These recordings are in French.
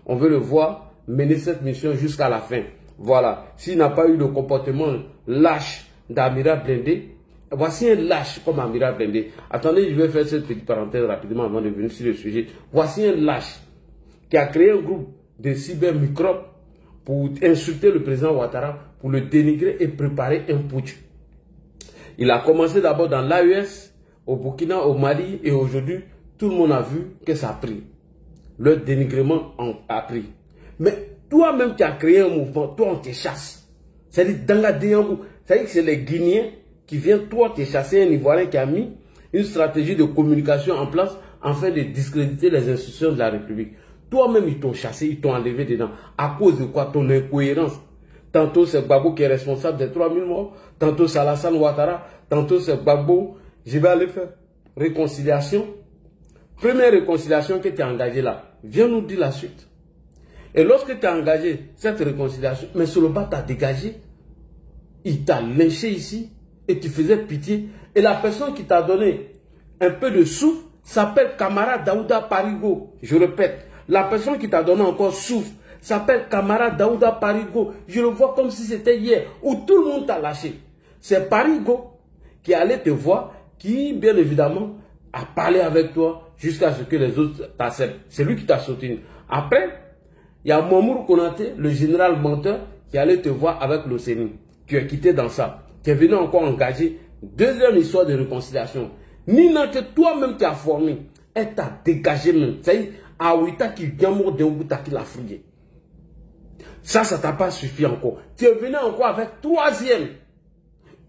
On veut le voir mener cette mission jusqu'à la fin. Voilà. S'il n'a pas eu le comportement lâche d'Amiral Blindé, voici un lâche comme Amiral Blindé. Attendez, je vais faire cette petite parenthèse rapidement avant de venir sur le sujet. Voici un lâche qui a créé un groupe de cybermicrobes pour insulter le président Ouattara, pour le dénigrer et préparer un putsch. Il a commencé d'abord dans l'AES, au Burkina, au Mali, et aujourd'hui, tout le monde a vu que ça a pris. Le dénigrement a pris. Mais toi-même, tu as créé un mouvement, toi, on te chasse. C'est-à-dire, dans la Déangou, c'est-à-dire que c'est les Guinéens qui viennent, toi, te chasser, un Ivoirien qui a mis une stratégie de communication en place afin de discréditer les institutions de la République. Toi-même, ils t'ont chassé, ils t'ont enlevé dedans. À cause de quoi? Ton incohérence. Tantôt, c'est Gbagbo qui est responsable des 3000 morts. Tantôt, c'est Alassane Ouattara. Tantôt, c'est Gbagbo. Je vais aller faire réconciliation. Première réconciliation que tu as engagée là. Viens nous dire la suite. Et lorsque tu as engagé cette réconciliation, mais sur le bas, tu as dégagé. Il t'a lynché ici. Et tu faisais pitié. Et la personne qui t'a donné un peu de souffle s'appelle Camarade Daouda Parigo. Je répète. La personne qui t'a donné encore souffle s'appelle Camarade Daouda Parigo. Je le vois comme si c'était hier, où tout le monde t'a lâché. C'est Parigo qui allait te voir, qui, bien évidemment, a parlé avec toi jusqu'à ce que les autres t'acceptent. C'est lui qui t'a soutenu. Après, il y a Mamour Konaté, le général menteur, qui allait te voir avec l'OCNI. Tu es quitté dans ça. Tu es venu encore engager deuxième histoire de réconciliation. Nina, que toi-même tu as formé, elle t'a dégagé même. C'est-à-dire, Aouita qui vient mort d'un bout, qui l'a fouillé. Ça t'a pas suffi encore. Tu es venu encore avec troisième.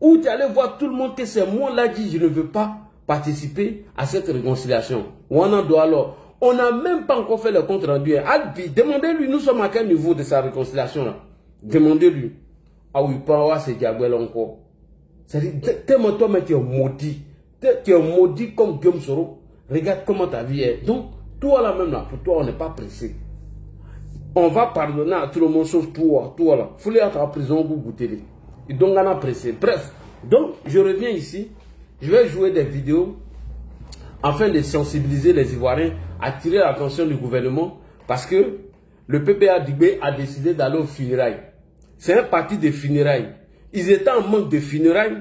Où tu allais voir tout le monde que c'est moi là dit, je ne veux pas participer à cette réconciliation. On n'a même pas encore fait le compte rendu. Demandez-lui, nous sommes à quel niveau de sa réconciliation là. Demandez-lui. Ah oui, pas c'est Diaguel encore. C'est-à-dire, tellement toi, mais tu es maudit. Tu es maudit comme Guillaume Soro. Regarde comment ta vie est. Donc, toi là même là, pour toi, on n'est pas pressé. On va pardonner à tout le monde sauf toi là. Il faut aller à la prison pour goûter. Et donc, on a pressé. Bref, donc, je reviens ici. Je vais jouer des vidéos afin de sensibiliser les Ivoiriens, attirer l'attention du gouvernement parce que le PPA Dibé a décidé d'aller aux funérailles. C'est un parti de funérailles. Ils étaient en manque de funérailles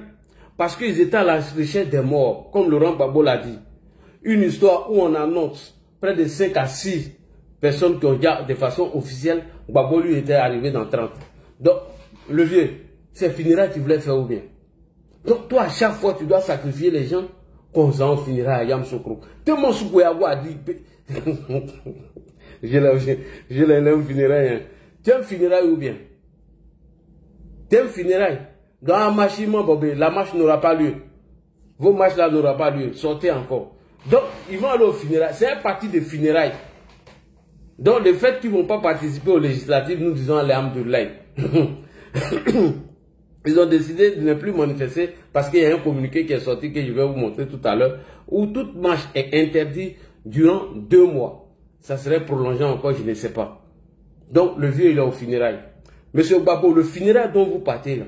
parce qu'ils étaient à la recherche des morts, comme Laurent Gbagbo l'a dit. Une histoire où on annonce près de 5 à 6 personnes qui ont déjà de façon officielle, Gbagbo lui était arrivé dans 30. Donc, le vieux, c'est funérailles tu voulais faire ou bien? Donc, toi, à chaque fois, tu dois sacrifier les gens qu'on en finira à Yamsoukro. Tellement Soukouyago a dit, je l'ai funérailles. Tu aimes funérailles ou bien? Tu aimes funérailles? Dans un machine, la marche n'aura pas lieu. Vos marches là n'aura pas lieu. Sortez encore. Donc, ils vont aller au funérailles. C'est un parti de funérailles. Donc, le fait qu'ils ne vont pas participer aux législatives, nous disons Alhamdoulilah. Ils ont décidé de ne plus manifester parce qu'il y a un communiqué qui est sorti que je vais vous montrer tout à l'heure, où toute marche est interdite durant 2 mois. Ça serait prolongé encore, je ne sais pas. Donc, le vieux, il est au funérailles. Monsieur Gbagbo, le funérail dont vous partez là,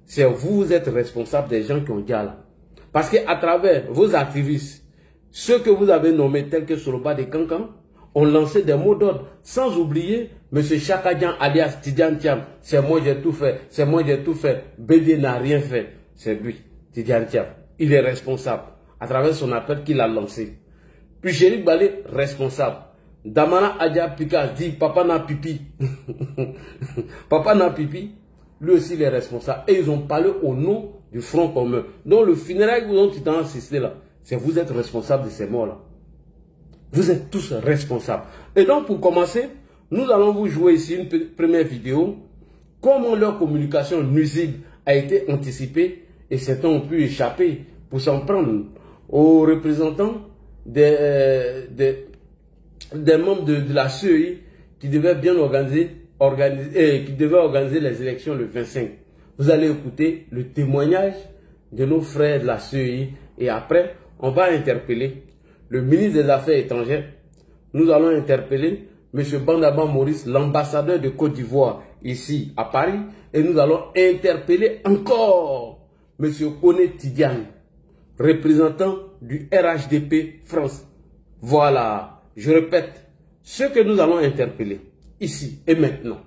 c'est vous êtes responsable des gens qui ont dit là. Parce qu'à travers vos activistes, ceux que vous avez nommés tels que Soloba de Cancan, ont lancé des mots d'ordre, sans oublier M. Chakadjan alias Tidiane Thiam. C'est moi j'ai tout fait, c'est moi j'ai tout fait. Bédié n'a rien fait. C'est lui, Tidiane Thiam. Il est responsable, à travers son appel qu'il a lancé. Puis Chérif Balé, responsable. Damana Adja Pika dit papa n'a pipi. Papa n'a pipi, lui aussi il est responsable. Et ils ont parlé au nom du Front commun. Donc le funérail dont tu t'as assisté là, c'est vous êtes responsable de ces morts là. Vous êtes tous responsables. Et donc, pour commencer, nous allons vous jouer ici une première vidéo. Comment leur communication nuisible a été anticipée et certains ont pu échapper pour s'en prendre aux représentants des membres de la CEI qui devaient bien organiser les élections le 25. Vous allez écouter le témoignage de nos frères de la CEI et après, on va interpeller le ministre des Affaires étrangères. Nous allons interpeller M. Bandaba Maurice, l'ambassadeur de Côte d'Ivoire ici à Paris. Et nous allons interpeller encore M. Kone Tidiane, représentant du RHDP France. Voilà. je répète, ce que nous allons interpeller ici et maintenant,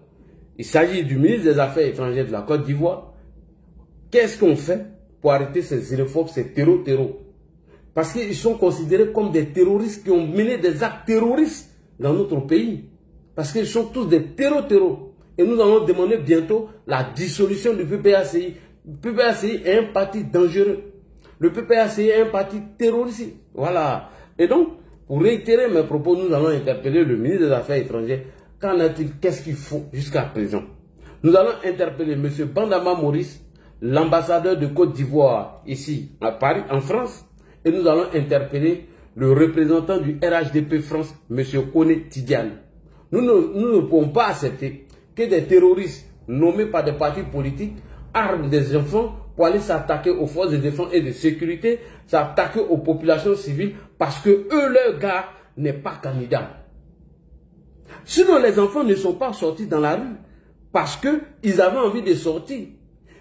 il s'agit du ministre des Affaires étrangères de la Côte d'Ivoire. Qu'est-ce qu'on fait pour arrêter ces xénophobes, ces terreaux? Parce qu'ils sont considérés comme des terroristes qui ont mené des actes terroristes dans notre pays. Parce qu'ils sont tous des terreaux. Et nous allons demander bientôt la dissolution du PPACI. Le PPACI est un parti dangereux. Le PPACI est un parti terroriste. Voilà. Et donc, pour réitérer mes propos, nous allons interpeller le ministre des Affaires étrangères. Qu'en a-t-il? Qu'est-ce qu'il faut jusqu'à présent? Nous allons interpeller M. Bandama Maurice, l'ambassadeur de Côte d'Ivoire ici à Paris, en France. Et nous allons interpeller le représentant du RHDP France, M. Kone Tidiane. Nous ne pouvons pas accepter que des terroristes nommés par des partis politiques arment des enfants pour aller s'attaquer aux forces de défense et de sécurité, s'attaquer aux populations civiles parce que eux, leur gars, n'est pas candidat. Sinon, les enfants ne sont pas sortis dans la rue parce qu'ils avaient envie de sortir.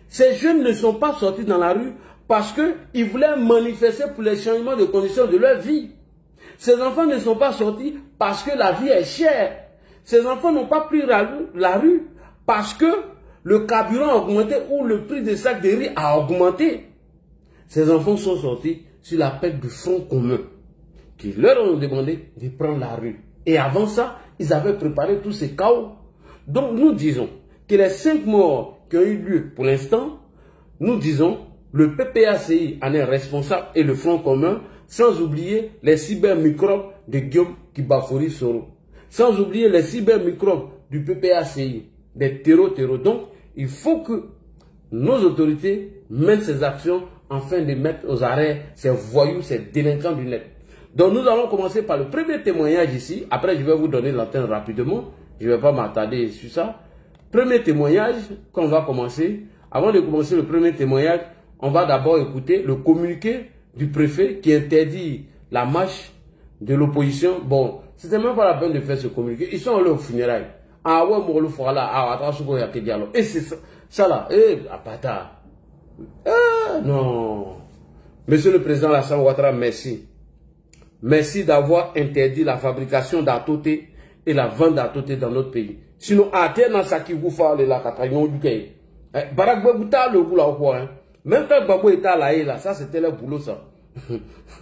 Ces jeunes ne sont pas sortis dans la rue parce qu'ils voulaient manifester pour les changements de conditions de leur vie. Ces enfants ne sont pas sortis parce que la vie est chère. Ces enfants n'ont pas pris la rue parce que le carburant a augmenté ou le prix des sacs de riz a augmenté. Ces enfants sont sortis sur l'appel du Front commun qui leur ont demandé de prendre la rue. Et avant ça, ils avaient préparé tous ces chaos. Donc nous disons que les 5 morts qui ont eu lieu pour l'instant, nous disons le PPACI en est responsable et le Front commun, sans oublier les cybermicrobes de Guillaume Kibafori Soro, sans oublier les cybermicrobes du PPACI, des terreaux. Donc, il faut que nos autorités mènent ces actions afin de mettre aux arrêts ces voyous, ces délinquants du net. Donc, nous allons commencer par le premier témoignage ici. Après, je vais vous donner l'antenne rapidement. Je ne vais pas m'attarder sur ça. Premier témoignage qu'on va commencer. Avant de commencer le premier témoignage, on va d'abord écouter le communiqué du préfet qui interdit la marche de l'opposition. Bon, c'était même pas la peine de faire ce communiqué. Ils sont allés aux funérailles. Ah ouais, bon, le voilà. Ah, attention, il y a que dialogue. Et c'est ça. Ça là, la patate. Non. Monsieur le Président Alassane Ouattara, merci. Merci d'avoir interdit la fabrication d'atoté et la vente d'atoté dans notre pays. Sinon, à terre, dans ça qui vous fait la Catagnon du Caire. Barak Babouta, le boulot, quoi, hein. Même quand Babou était là, ça c'était leur boulot, ça.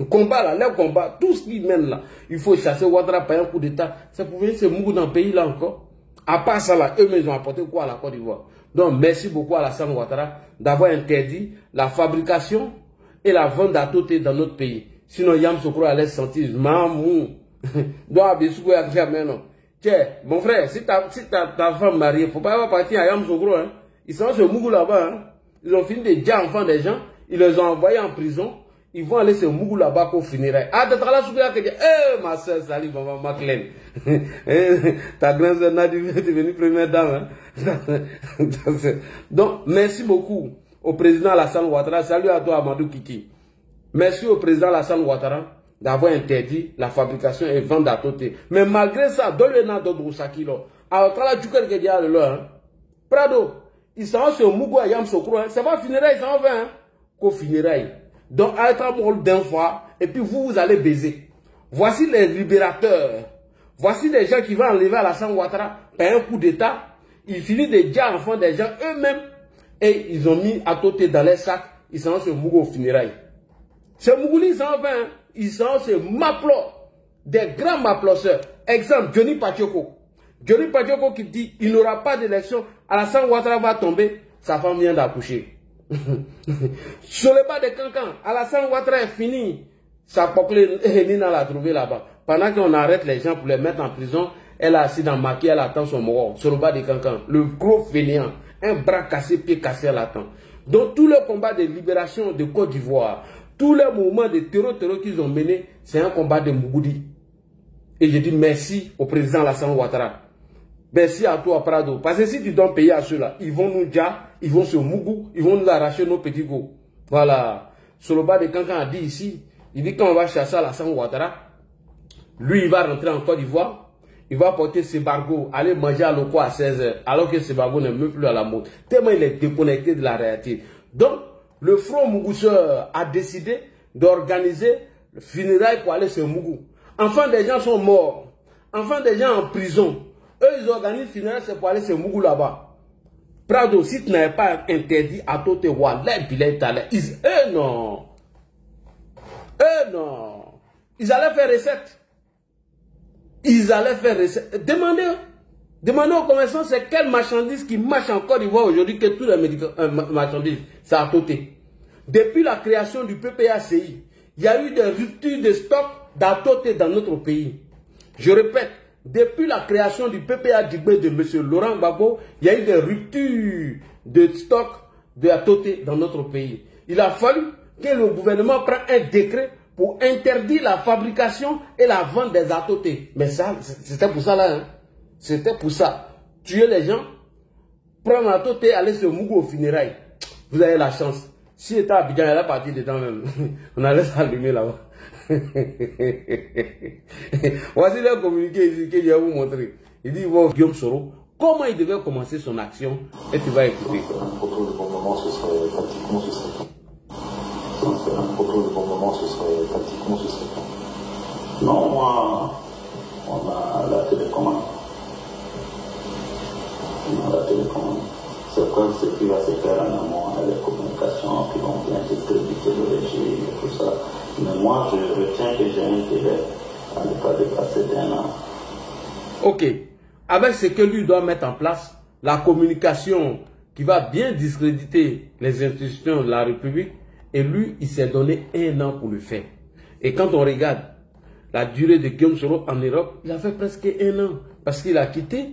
Combat là, leur combat, tout ce qu'ils mènent là. Il faut chasser Ouattara par un coup d'état. Ça pouvait se mourir dans le pays là encore. À part ça là, eux-mêmes ils ont apporté quoi à la Côte d'Ivoire. Donc merci beaucoup à Alassane Ouattara d'avoir interdit la fabrication et la vente d'atoté dans notre pays. Sinon Yam Sokro allait se sentir mamou. Donc Abissou a jamais non. Tiens, mon frère, si ta femme mariée, faut pas partir à Yam Sokro, hein. Ils sont sur Mougou là-bas, hein. Ils ont fini de dire enfants des gens, ils les ont envoyés en prison. Ils vont aller se Mougou là-bas pour finir. Ah, t'es là, ma soeur, salut, maman Maclean. Ta grand-sœur Nadia est devenue première dame. Hein? Donc, merci beaucoup au président Alassane Ouattara. Salut à toi, Amadou Kiki. Merci au président Alassane Ouattara d'avoir interdit la fabrication et vente d'atoté. Mais malgré ça, dans le nom d'autres Sakilo, alors, quand la Djuker qui dit à l'heure, Prado, ils sont sur Mougou à Yam Sokro, hein? Ça va finir, ils s'en vont, hein? Qu'au finirait. Donc, à être mort d'un fois, et puis vous allez baiser. Voici les libérateurs. Voici les gens qui vont enlever Alassane Ouattara par un coup d'état. Ils finissent de dire enfants des gens eux-mêmes. Et ils ont mis à côté dans les sacs. Ils sont sur Mougou au funérailles. Ces Mougouli, ils s'en vont. Ils sont sur Maplo. Des grands Maplosseurs. Exemple, Johnny Pacheco. Johnny Pacheco qui dit il n'y aura pas d'élection. Alassane Ouattara va tomber. Sa femme vient d'accoucher. Sur le bas de Cancan, Alassane Ouattara est fini. Sa pocle, Nina l'a trouvé là-bas. Pendant qu'on arrête les gens pour les mettre en prison, elle est assise dans le maquis, elle attend son mort. Sur le bas de Cancan, le gros fainéant, un bras cassé, pied cassé, elle attend. Donc tout le combat de libération de Côte d'Ivoire, tous les mouvements de terror qu'ils ont menés, c'est un combat de Mougoudi. Et je dis merci au président Alassane Ouattara. Merci à toi, Prado. Parce que si tu donnes payer à ceux-là, ils vont nous dire, ils vont se Mougou, ils vont nous arracher nos petits go. Voilà. Sur le bas de Cancan a dit ici, il dit qu'on va chasser Alassane Ouattara. Lui, il va rentrer en Côte d'Ivoire. Il va porter Sebargo, aller manger à l'Oko à 16h, alors que Sebargo n'est même plus à la mode. Tellement il est déconnecté de la réalité. Donc, le Front Mougousseur a décidé d'organiser le funérail pour aller sur Mougou. Enfants des gens sont morts. Enfants des gens en prison. Eux, ils organisent funérailles, c'est pour aller se Mougou là-bas. Prado, si tu n'avais pas interdit à toi de voir les billets, non. Non. Ils allaient faire recette. Ils allaient faire recette. Demandez aux commerçants, c'est quelle marchandise qui marche en Côte d'Ivoire aujourd'hui que tous les marchandises, c'est à côté. Depuis la création du PPACI, il y a eu des ruptures de stock d'atoté dans notre pays. Je répète, depuis la création du PPA de M. Laurent Gbagbo, il y a eu des ruptures de stock d'atoté dans notre pays. Il a fallu que le gouvernement prenne un décret pour interdire la fabrication et la vente des atotés. Mais ça, c'était pour ça là. Hein. C'était pour ça. Tuer les gens, prendre l'atoté, aller se Mougou au funérailles. Vous avez la chance. Si était à Abidjan, elle a parti dedans même. On allait s'allumer là-bas. Voici le communiqué ici que je vais vous montrer. Il dit, Guillaume Soro, comment il devait commencer son action et tu vas écouter. Un contrôle de bon moment, ce serait pratiquement ce serait tout. Un contrôle de bon moment, ce serait pratiquement ce serait tout. Non, moi, on a la télécommande. On a la télécommande. C'est comme ce qui va se faire en amont, les communications qui vont bien discréditer le régime et tout ça. Mais moi, je retiens que j'ai un délai à ne pas dépasser d'1 an. Ok. Avec ce que lui doit mettre en place, la communication qui va bien discréditer les institutions de la République, et lui, il s'est donné 1 an pour le faire. Et quand on regarde la durée de Guillaume Soro en Europe, il a fait presque 1 an. Parce qu'il a quitté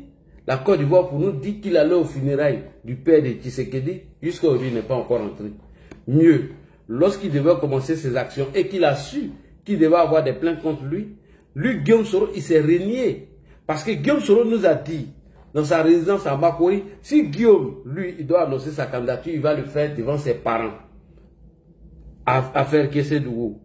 la Côte d'Ivoire pour nous dire qu'il allait aux funérailles du père de Tshisekedi. Jusqu'à aujourd'hui, il n'est pas encore entré. Mieux, lorsqu'il devait commencer ses actions et qu'il a su qu'il devait avoir des plaintes contre lui, Guillaume Soro, il s'est renié. Parce que Guillaume Soro nous a dit, dans sa résidence à Makori, si Guillaume, lui, il doit annoncer sa candidature, il va le faire devant ses parents. À faire caisser de haut.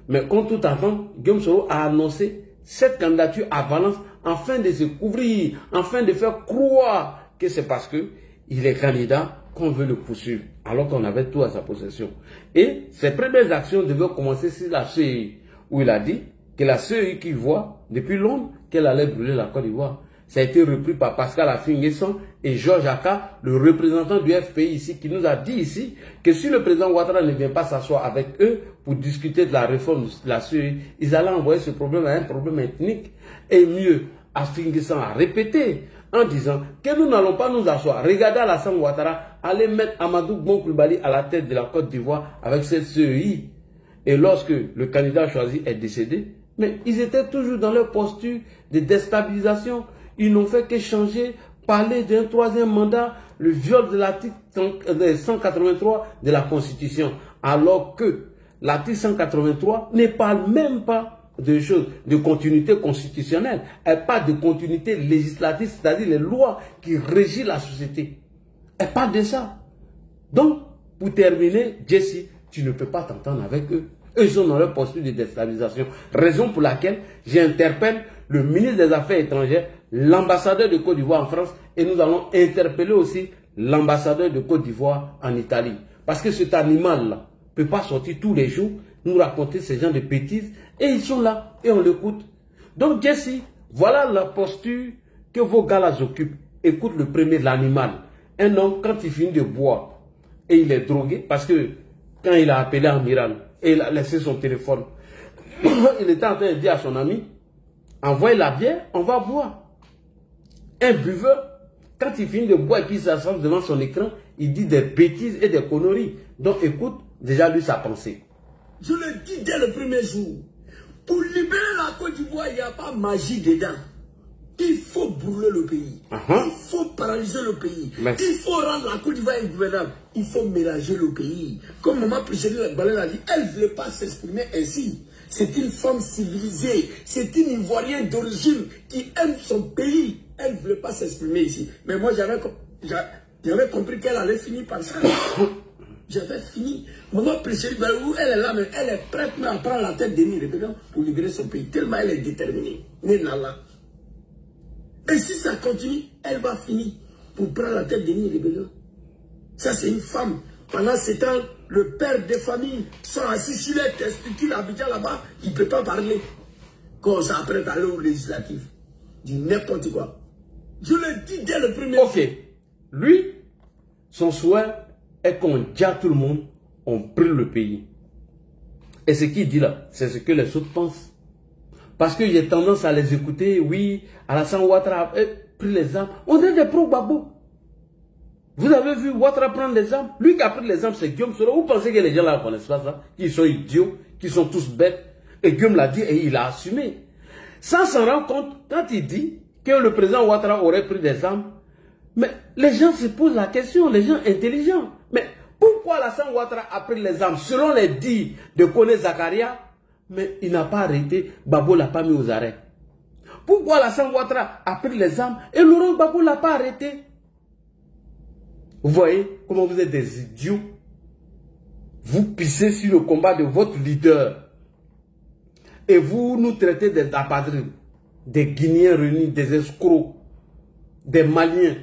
Mais contre tout attente, Guillaume Soro a annoncé cette candidature à Valence afin de se couvrir, afin de faire croire que c'est parce qu'il est candidat qu'on veut le poursuivre, alors qu'on avait tout à sa possession. Et ses premières actions devaient commencer sur la CEI, où il a dit que la CEI qu'il voit depuis longtemps qu'elle allait brûler la Côte d'Ivoire. Ça a été repris par Pascal Affi-N'Guessan et Georges Aka, le représentant du FPI ici, qui nous a dit ici que si le président Ouattara ne vient pas s'asseoir avec eux pour discuter de la réforme de la CEI, ils allaient envoyer ce problème à un problème ethnique. Et mieux, Affi-N'Guessan a répété en disant que nous n'allons pas nous asseoir. Regardez Alassane Ouattara aller mettre Amadou Bon Coulibaly à la tête de la Côte d'Ivoire avec cette CEI. Et lorsque le candidat choisi est décédé, mais ils étaient toujours dans leur posture de déstabilisation. Ils n'ont fait que changer, parler d'un 3e mandat, le viol de l'article 183 de la Constitution. Alors que l'article 183 ne parle même pas de choses, de continuité constitutionnelle. Elle parle de continuité législative, c'est-à-dire les lois qui régissent la société. Elle parle de ça. Donc, pour terminer, Jesse, tu ne peux pas t'entendre avec eux. Eux, ils sont dans leur posture de déstabilisation. Raison pour laquelle j'interpelle le ministre des Affaires étrangères, l'ambassadeur de Côte d'Ivoire en France, et nous allons interpeller aussi l'ambassadeur de Côte d'Ivoire en Italie. Parce que cet animal-là ne peut pas sortir tous les jours, nous raconter ces gens de bêtises, et ils sont là, et on l'écoute. Donc, Jesse, voilà la posture que vos gars-là occupent. Écoute le premier de l'animal. Un homme, quand il finit de boire, et il est drogué, parce que quand il a appelé Amiral, et il a laissé son téléphone, il était en train de dire à son ami, envoyez la bière, on va boire. Un buveur, quand il finit de boire et qu'il s'assoit devant son écran, il dit des bêtises et des conneries. Donc écoute déjà lui sa pensée. Je le dis dès le premier jour, pour libérer la Côte d'Ivoire, il n'y a pas magie dedans. Il faut brûler le pays. Il faut paralyser le pays. Merci. Il faut rendre la Côte d'Ivoire ingouvernable. Il faut mélanger le pays. Comme maman présidente Balel a dit, elle ne voulait pas s'exprimer ainsi. C'est une femme civilisée. C'est une Ivoirienne d'origine qui aime son pays. Elle ne voulait pas s'exprimer ici. Mais moi, j'avais compris qu'elle allait finir par ça. J'avais fini. Maman présidente Balel, elle est là, mais elle est prête à prendre la tête d'Eni pour libérer son pays. Tellement elle est déterminée. Nénala. Et si ça continue, elle va finir pour prendre la tête d'Eni Rébellion. Ça, c'est une femme. Pendant ce temps, le père des familles sont assis sur les testicules à Abidjan là-bas. Il ne peut pas parler. qu'on s'apprête à aller au législatif. Du n'importe quoi. Je le dis dès le premier jour. Ok. Lui, son souhait est qu'on dise à tout le monde, on brûle le pays. Et ce qu'il dit là, c'est ce que les autres pensent. Parce que j'ai tendance à les écouter. Oui, Alassane Ouattara a pris les armes. On est des pro-Gbagbo. Vous avez vu Ouattara prendre les armes? Lui qui a pris les armes, c'est Guillaume Soro. Vous pensez que les gens là ne connaissent pas ça? Qu'ils sont idiots, qu'ils sont tous bêtes. Et Guillaume l'a dit et il a assumé. Sans s'en rendre compte, quand il dit que le président Ouattara aurait pris des armes, mais les gens se posent la question, les gens intelligents. Mais pourquoi Alassane Ouattara a pris les armes? Selon les dires de Koné Zakaria, mais il n'a pas arrêté, Gbagbo ne l'a pas mis aux arrêts. Pourquoi Alassane Ouattara a pris les armes et Laurent Gbagbo ne l'a pas arrêté? Vous voyez comment vous êtes des idiots? Vous pissez sur le combat de votre leader. Et vous nous traitez des apatrides, des Guinéens réunis, des escrocs, des Maliens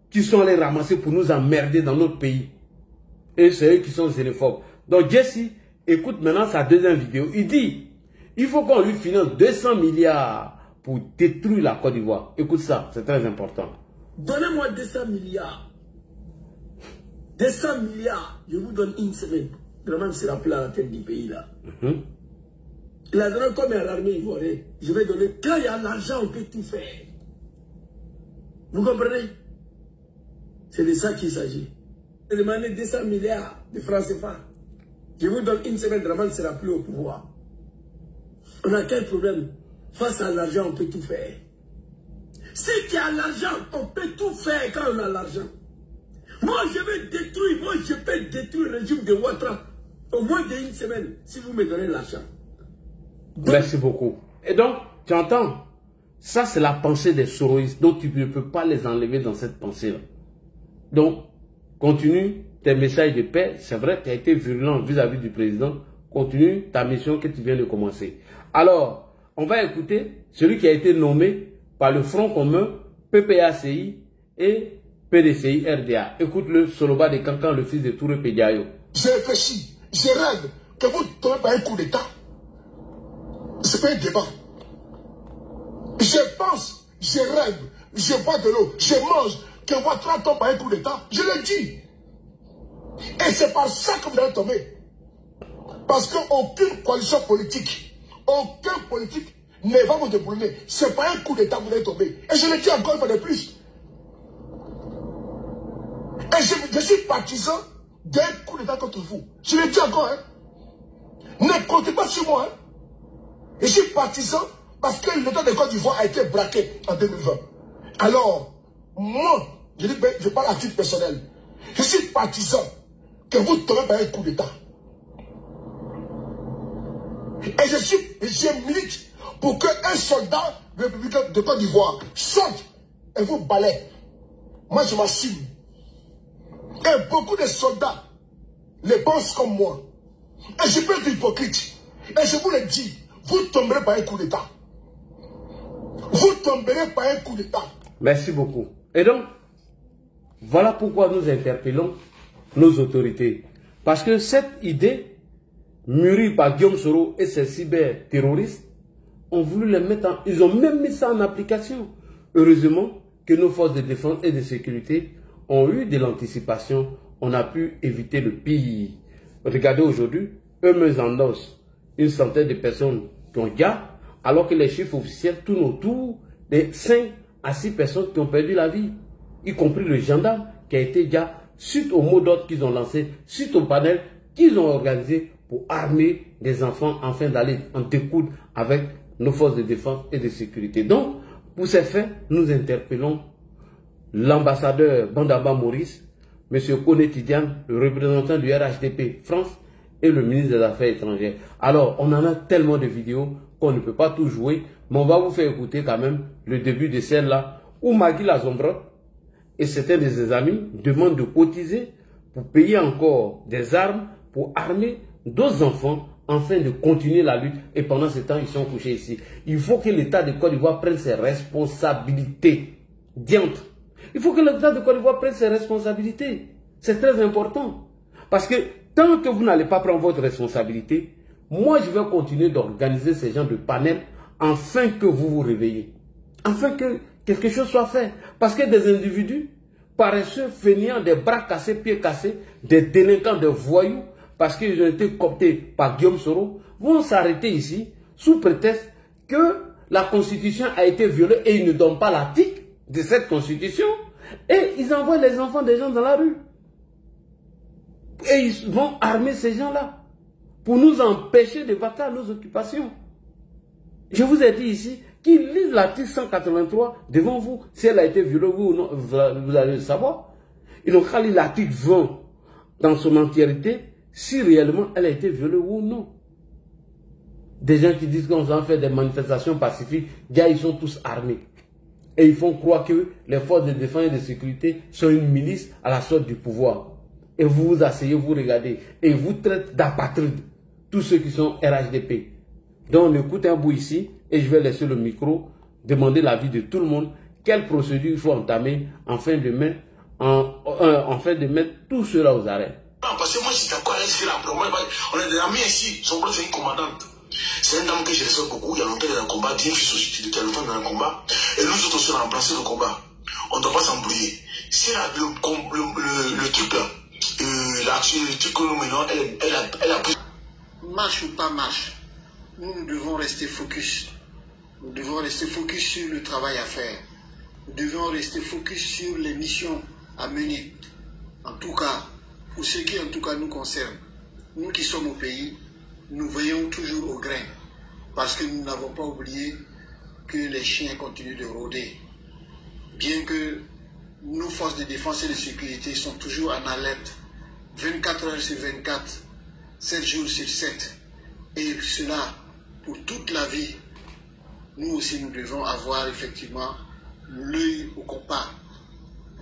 qui sont allés ramasser pour nous emmerder dans notre pays. Et c'est eux qui sont xénophobes. Donc Jesse écoute maintenant sa deuxième vidéo. Il dit, il faut qu'on lui finance 200 milliards pour détruire la Côte d'Ivoire. Écoute ça, c'est très important. Donnez-moi 200 milliards. 200 milliards, je vous donne une semaine. Vraiment, c'est la place à la tête du pays là. Il a donné comme à l'armée ivoirienne. Je vais donner, quand il y a l'argent, on peut tout faire. Vous comprenez? C'est de ça qu'il s'agit. Demandez 200 milliards de francs CFA. Je vous donne une semaine, Draman ne sera plus au pouvoir. On a quel problème? Face à l'argent, on peut tout faire. Si tu as l'argent, on peut tout faire quand on a l'argent. Moi, je vais détruire, moi, je peux détruire le régime de Ouattara au moins d'une semaine, si vous me donnez l'argent. Merci beaucoup. Et donc, tu entends? Ça, c'est la pensée des soroïstes, donc tu ne peux pas les enlever dans cette pensée-là. Donc, continue tes messages de paix. C'est vrai, tu as été virulent vis-à-vis du président. Continue ta mission que tu viens de commencer. Alors, on va écouter celui qui a été nommé par le Front commun, PPACI et PDCI RDA. Écoute-le, Soloba de Kankan, le fils de Touré Pédiayo. J'ai réfléchi, je rêve que vous tombez par un coup d'État. C'est pas un débat. Je pense, je rêve, je bois de l'eau, je mange, que Ouattara tombe par un coup d'État. Je le dis. Et c'est par ça que vous allez tomber. Parce qu'aucune coalition politique, aucun politique ne va vous débrouiller. C'est pas un coup d'État que vous allez tomber. Et je le dis encore une fois de plus. Et je suis partisan d'un coup d'État contre vous. Je le dis encore. Hein. Ne comptez pas sur moi. Hein. Je suis partisan parce que l'État de Côte d'Ivoire a été braqué en 2020. Alors, moi, je parle à titre personnel. Je suis partisan que vous tombez par un coup d'État. Et je milite pour qu'un soldat républicain de Côte d'Ivoire sorte et vous balaye. Moi, je m'assume. Et beaucoup de soldats les pensent comme moi. Et je peux être hypocrite. Et je vous le dis, vous tomberez par un coup d'État. Vous tomberez par un coup d'État. Merci beaucoup. Et donc, voilà pourquoi nous interpellons nos autorités. Parce que cette idée, mûrie par Guillaume Soro et ses cyber-terroristes, ont voulu les mettre en... Ils ont même mis ça en application. Heureusement que nos forces de défense et de sécurité ont eu de l'anticipation. On a pu éviter le pire. Regardez aujourd'hui, eux-mêmes endossent une centaine de personnes qui ont déjà, alors que les chiffres officiels tournent autour des 5 à 6 personnes qui ont perdu la vie, y compris le gendarme qui a été déjà, suite au mot d'ordre qu'ils ont lancé, suite au panel qu'ils ont organisé pour armer des enfants afin d'aller en découdre avec nos forces de défense et de sécurité. Donc, pour ces faits, nous interpellons l'ambassadeur Bandaba Maurice, M. Koné Tidiane, le représentant du RHDP France et le ministre des Affaires étrangères. Alors, on en a tellement de vidéos qu'on ne peut pas tout jouer, mais on va vous faire écouter quand même le début de celle-là où Magui Lazombra et certains de ses amis demandent de cotiser pour payer encore des armes pour armer d'autres enfants afin de continuer la lutte. Et pendant ce temps, ils sont couchés ici. Il faut que l'État de Côte d'Ivoire prenne ses responsabilités. Diantre. Il faut que l'État de Côte d'Ivoire prenne ses responsabilités. C'est très important. Parce que tant que vous n'allez pas prendre votre responsabilité, moi je vais continuer d'organiser ces gens de panel afin que vous vous réveillez. Afin que quelque chose soit fait. Parce que des individus paresseux, fainéants, des bras cassés, pieds cassés, des délinquants, des voyous, parce qu'ils ont été cooptés par Guillaume Soro, vont s'arrêter ici sous prétexte que la Constitution a été violée et ils ne donnent pas l'article de cette Constitution. Et ils envoient les enfants des gens dans la rue. Et ils vont armer ces gens-là pour nous empêcher de vaquer à nos occupations. Je vous ai dit ici qu'ils lisent l'article 183 devant vous. Si elle a été violée, oui ou non, vous allez le savoir. Ils n'ont qu'à lire l'article 20 dans son entièreté, si réellement elle a été violée ou non. Des gens qui disent qu'on va faire des manifestations pacifiques, gars, ils sont tous armés. Et ils font croire que les forces de défense et de sécurité sont une milice à la sorte du pouvoir. Et vous vous asseyez, vous regardez, et vous traitez d'apatrides, tous ceux qui sont RHDP. Donc on écoute un bout ici, et je vais laisser le micro, demander l'avis de tout le monde, quelle procédure il faut entamer afin de mettre tout cela aux arrêts. Parce que moi je suis d'accord avec ce qu'il a promis, on est des amis ici, son père c'est une commandante. C'est un homme que je respecte beaucoup, il y a longtemps dans le combat, Dieu fils aussi, il y a longtemps dans le combat, et nous autres aussi on a remplacé le combat. On ne doit pas s'embrouiller. Si le truc là, le truc que nous menons, elle a pris. Marche ou pas marche, nous devons rester focus. Nous devons rester focus sur le travail à faire. Nous devons rester focus sur les missions à mener. En tout cas, pour ce qui en tout cas nous concerne, nous qui sommes au pays, nous veillons toujours au grain. Parce que nous n'avons pas oublié que les chiens continuent de rôder. Bien que nos forces de défense et de sécurité sont toujours en alerte, 24 heures sur 24, 7 jours sur 7. Et cela, pour toute la vie, nous aussi nous devons avoir effectivement l'œil au compas.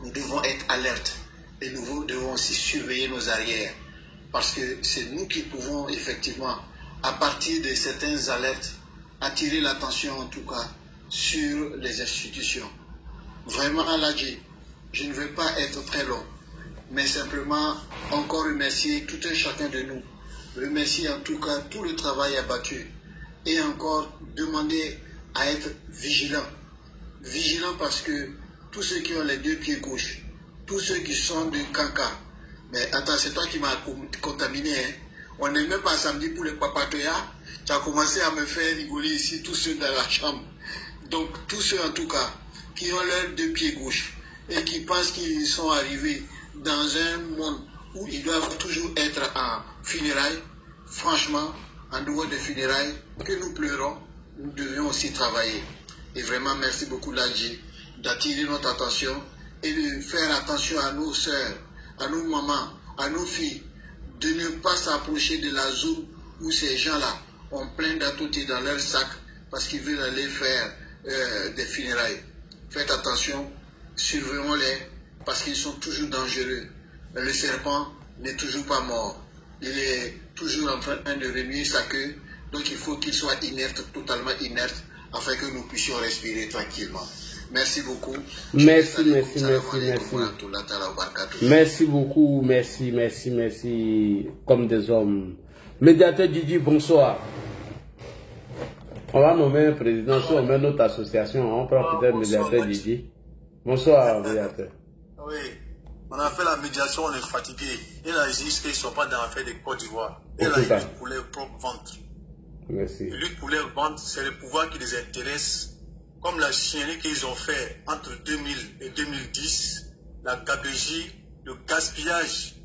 Nous devons être alertes et nous devons aussi surveiller nos arrières. Parce que c'est nous qui pouvons effectivement, à partir de certaines alertes, attirer l'attention en tout cas sur les institutions. Vraiment, Aladji, je ne vais pas être très long, mais simplement encore remercier tout un chacun de nous. Remercier en tout cas tout le travail abattu et encore demander à être vigilant. Vigilant parce que tous ceux qui ont les deux pieds gauche, tous ceux qui sont de Kanka, mais attends, c'est toi qui m'as contaminé, hein. On n'est même pas samedi pour les papatoya. Tu as commencé à me faire rigoler ici, tous ceux dans la chambre. Donc, tous ceux en tout cas, qui ont leurs deux pieds gauche et qui pensent qu'ils sont arrivés dans un monde où ils doivent toujours être en funérailles, franchement, en dehors des funérailles, que nous pleurons, nous devions aussi travailler. Et vraiment, merci beaucoup, Ladji, d'attirer notre attention et de faire attention à nos sœurs, à nos mamans, à nos filles, de ne pas s'approcher de la zone où ces gens-là ont plein d'atoutis dans leur sac parce qu'ils veulent aller faire des funérailles. Faites attention, surveillons-les parce qu'ils sont toujours dangereux. Le serpent n'est toujours pas mort. Il est toujours en train de remuer sa queue. Donc il faut qu'il soit inerte, totalement inerte, afin que nous puissions respirer tranquillement. Merci beaucoup. Merci beaucoup, merci. Comme des hommes. Médiateur Didi, bonsoir. On va nommer un président, soit on met notre association, on prend peut-être médiateur Didi. Bonsoir, médiateur. Oui, on a fait la médiation, on est fatigué. Et là, ils disent qu'ils ne sont pas dans l'affaire de Côte d'Ivoire. Et là, ils luttent pour leur propre ventre. Merci. Ils luttent pour leur ventre, c'est le pouvoir qui les intéresse. Comme la chiennerie qu'ils ont fait entre 2000 et 2010, la gabegie, le gaspillage,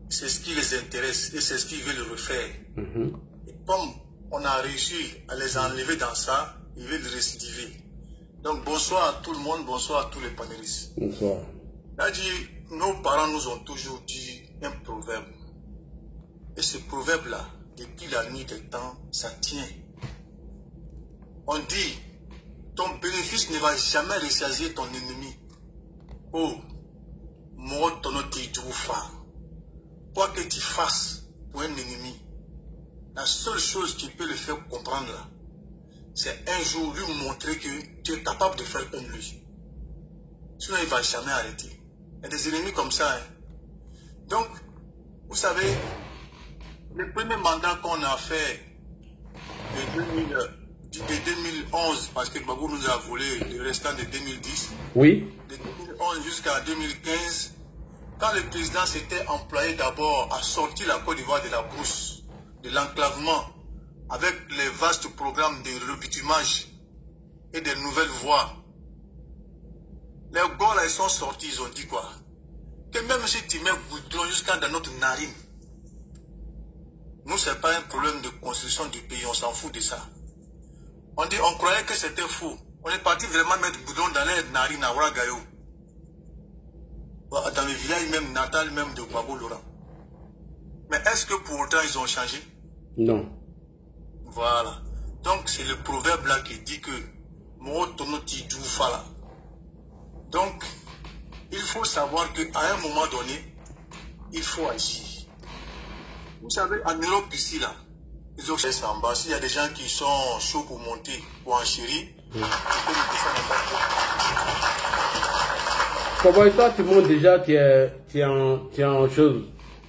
c'est ce qui les intéresse et c'est ce qu'ils veulent refaire. Et comme on a réussi à les enlever dans ça, ils veulent récidiver. Donc bonsoir à tout le monde, bonsoir à tous les panélistes. Bonsoir. Ladji, nos parents nous ont toujours dit un proverbe. Et ce proverbe-là, depuis la nuit des temps, ça tient. On dit, ton bénéfice ne va jamais ressaisir ton ennemi. Oh, moi, ton autre quoi que tu fasses pour un ennemi, la seule chose qui peut le faire comprendre là, c'est un jour lui montrer que tu es capable de faire comme lui. Sinon, il ne va jamais arrêter. Il y a des ennemis comme ça. Hein. Donc, vous savez, le premier mandat qu'on a fait de 2011, parce que Gbagbo nous a volé le restant de 2010. Oui. De 2011 jusqu'à 2015, quand le président s'était employé d'abord à sortir la Côte d'Ivoire de la brousse, de l'enclavement, avec les vastes programmes de rebitumage et des nouvelles voies, les gars là, ils sont sortis, ils ont dit quoi? Que même si tu mets goudron jusqu'à dans notre narine, nous, ce n'est pas un problème de construction du pays, on s'en fout de ça. On dit, on croyait que c'était faux. On est parti vraiment mettre goudron dans les narines à Ouagayo. Dans le village même natal même de Gbagbo Laurent. Mais est-ce que pour autant ils ont changé? Non. Voilà. Donc c'est le proverbe là qui dit que donc il faut savoir qu'à un moment donné, il faut agir. Vous savez, en Europe ici là, ils ont fait en bas. S'il y a des gens qui sont chauds pour monter ou en chérie, Comment toi tu montes déjà, tu es en chose,